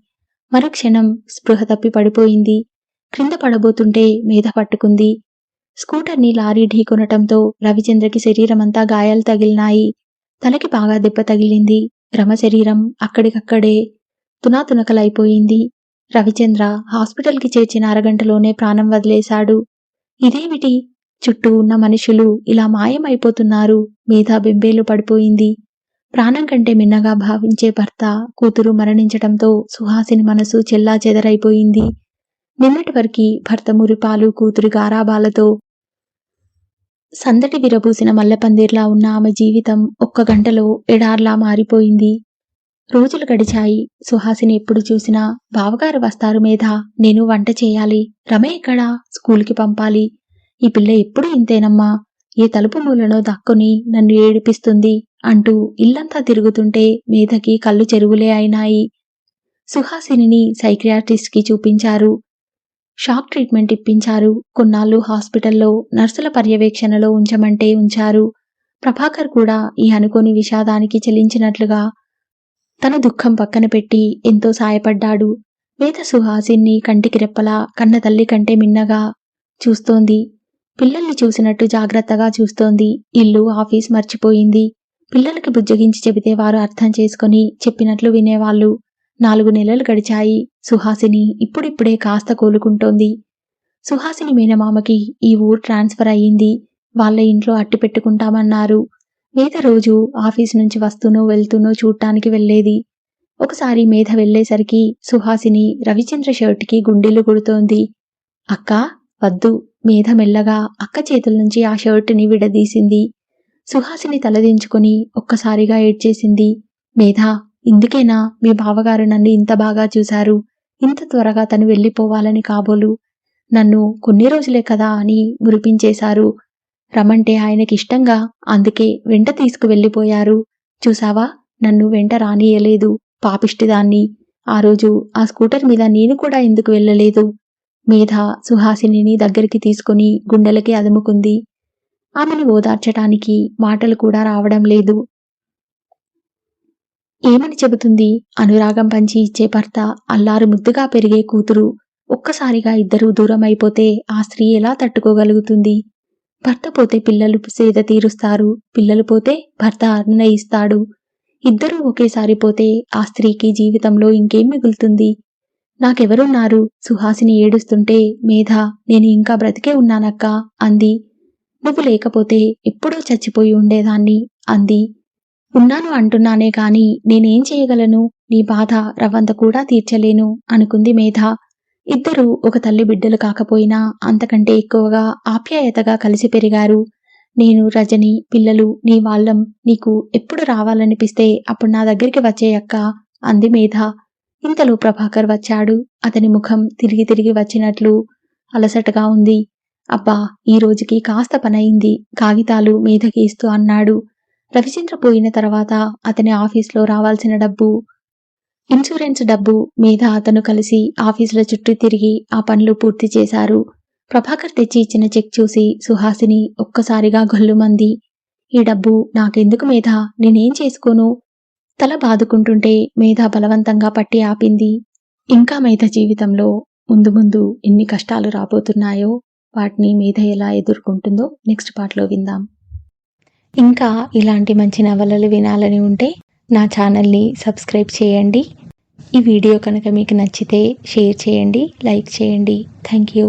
[SPEAKER 1] మరుక్షణం స్పృహ తప్పి పడిపోయింది. క్రింద పడబోతుంటే మేధ పట్టుకుంది. స్కూటర్ని లారీ ఢీకొనటంతో రవిచంద్రకి శరీరమంతా గాయాలు తగిలినాయి. తలకి బాగా దెబ్బ తగిలింది. రమ శరీరం అక్కడికక్కడే తునాతునకలైపోయింది. రవిచంద్ర హాస్పిటల్కి చేర్చిన అరగంటలోనే ప్రాణం వదిలేశాడు. ఇదేమిటి, చుట్టూ ఉన్న మనుషులు ఇలా మాయమైపోతున్నారు. మేధ బెంబేలు పడిపోయింది. ప్రాణం కంటే మిన్నగా భావించే భర్త, కూతురు మరణించటంతో సుహాసిని మనసు చెల్లాచెదరైపోయింది. నిన్నటి వరకి భర్త మురిపాలు, కూతురి గారాబాలతో సందటి విరబూసిన మల్లెపందిర్లా ఉన్న ఆమె జీవితం ఒక్క గంటలో ఎడార్లా మారిపోయింది. రోజులు గడిచాయి. సుహాసిని ఎప్పుడు చూసినా బావగారు వస్తారు మేధ, నేను వంట చేయాలి, రమే ఎక్కడా, స్కూలుకి పంపాలి. ఈ పిల్ల ఎప్పుడు ఇంతేనమ్మా, ఏ తలుపు మూలలో దక్కుని నన్ను ఏడిపిస్తుంది అంటూ ఇల్లంతా తిరుగుతుంటే మేధకి కళ్ళు చెరువులే అయినాయి. సుహాసినిని సైకియాట్రిస్ట్కి చూపించారు. షాక్ ట్రీట్మెంట్ ఇప్పించారు. కొన్నాళ్ళు హాస్పిటల్లో నర్సుల పర్యవేక్షణలో ఉంచమంటే ఉంచారు. ప్రభాకర్ కూడా ఈ అనుకోని విషాదానికి చెలించినట్లుగా తన దుఃఖం పక్కన పెట్టి ఎంతో సాయపడ్డాడు. మేధ సుహాసిని కంటికి రెప్పలా కన్న తల్లి కంటే మిన్నగా చూస్తోంది. పిల్లల్ని చూసినట్టు జాగ్రత్తగా చూస్తోంది. ఇల్లు, ఆఫీస్ మర్చిపోయింది. పిల్లలకి బుజ్జగించి చెబితే వారు అర్థం చేసుకుని చెప్పినట్లు వినేవాళ్ళు. 4 నెలలు గడిచాయి. సుహాసిని ఇప్పుడిప్పుడే కాస్త కోలుకుంటోంది. సుహాసిని మేనమామకి ఈ ఊరు ట్రాన్స్ఫర్ అయ్యింది. వాళ్ళ ఇంట్లో అట్టి పెట్టుకుంటామన్నారు. మేధ రోజు ఆఫీస్ నుంచి వస్తూనో వెళ్తూనో చూడ్డానికి వెళ్లేది. ఒకసారి మేధ వెళ్లేసరికి సుహాసిని రవిచంద్ర షర్ట్కి గుండీలు కొడుతోంది. అక్కా, వద్దు. మేధ మెల్లగా అక్క చేతుల నుంచి ఆ షర్టుని విడదీసింది. సుహాసిని తలదించుకుని ఒక్కసారిగా ఏడ్చేసింది. మేధ, ఇందుకేనా మీ బావగారు నన్ను ఇంత బాగా చూశారు? ఇంత త్వరగా తను వెళ్ళిపోవాలని కాబోలు. నన్ను కొన్ని రోజులే కదా అని మురిపించేశారు. రమంటే ఆయనకిష్టంగా, అందుకే వెంట తీసుకువెళ్ళిపోయారు. చూసావా, నన్ను వెంట రానియలేదు. పాపిష్టిదాన్ని. ఆ రోజు ఆ స్కూటర్ మీద నేను కూడా ఎందుకు వెళ్ళలేదు? మేధ సుహాసినిని దగ్గరికి తీసుకుని గుండెలకి అదుముకుంది. ఆమెను ఓదార్చటానికి మాటలు కూడా రావడం లేదు. ఏమని చెబుతుంది? అనురాగం పంచి ఇచ్చే భర్త, అల్లారు ముద్దుగా పెరిగే కూతురు. ఒక్కసారిగా ఇద్దరూ దూరమైపోతే ఆ స్త్రీ ఎలా తట్టుకోగలుగుతుంది? భర్త పోతే పిల్లలు సేద తీరుస్తారు. పిల్లలు పోతే భర్త నిర్ణయిస్తాడు. ఇద్దరూ ఒకేసారి పోతే ఆ స్త్రీకి జీవితంలో ఇంకేం మిగులుతుంది? నాకెవరున్నారు? సుహాసిని ఏడుస్తుంటే మేధ, నేను ఇంకా బ్రతికే ఉన్నానక్కా అంది. నువ్వు లేకపోతే ఎప్పుడో చచ్చిపోయి ఉండేదాన్ని అంది. ఉన్నాను అంటున్నానే కాని నేనేం చేయగలను? నీ బాధ రవ్వంత కూడా తీర్చలేను అనుకుంది మేధ. ఇద్దరూ ఒక తల్లి బిడ్డలు కాకపోయినా అంతకంటే ఎక్కువగా ఆప్యాయతగా కలిసి పెరిగారు. నేను, రజని, పిల్లలు నీ వాళ్ళం. నీకు ఎప్పుడు రావాలనిపిస్తే అప్పుడు నా దగ్గరికి వచ్చేయక్క అంది మేధ. ఇంతలో ప్రభాకర్ వచ్చాడు. అతని ముఖం తిరిగి తిరిగి వచ్చినట్లు అలసటగా ఉంది. అబ్బా, ఈ రోజుకి కాస్త పనయింది. కాగితాలు మేధకి ఇస్తూ అన్నాడు. రవిచంద్ర పోయిన తర్వాత అతని ఆఫీస్లో రావాల్సిన డబ్బు, ఇన్సూరెన్స్ డబ్బు మీద అతను కలిసి ఆఫీసుల చుట్టూ తిరిగి ఆ పనులు పూర్తి చేశారు. ప్రభాకర్ తెచ్చి ఇచ్చిన చెక్ చూసి సుహాసిని ఒక్కసారిగా గొల్లుమంది. ఈ డబ్బు నాకెందుకు మేధ, నేనేం చేసుకోను? తల బాదుకుంటుంటే మేధ బలవంతంగా పట్టి ఆపింది. ఇంకా మేధ జీవితంలో ముందు ముందు ఎన్ని కష్టాలు రాబోతున్నాయో, వాటిని మేధ ఎలా ఎదుర్కొంటుందో నెక్స్ట్ పార్ట్లో విందాం. ఇంకా ఇలాంటి మంచి నవలలు వినాలని ఉంటే నా ఛానల్ని సబ్స్క్రైబ్ చేయండి. ఈ వీడియో కనుక మీకు నచ్చితే షేర్ చేయండి, లైక్ చేయండి. Thank you.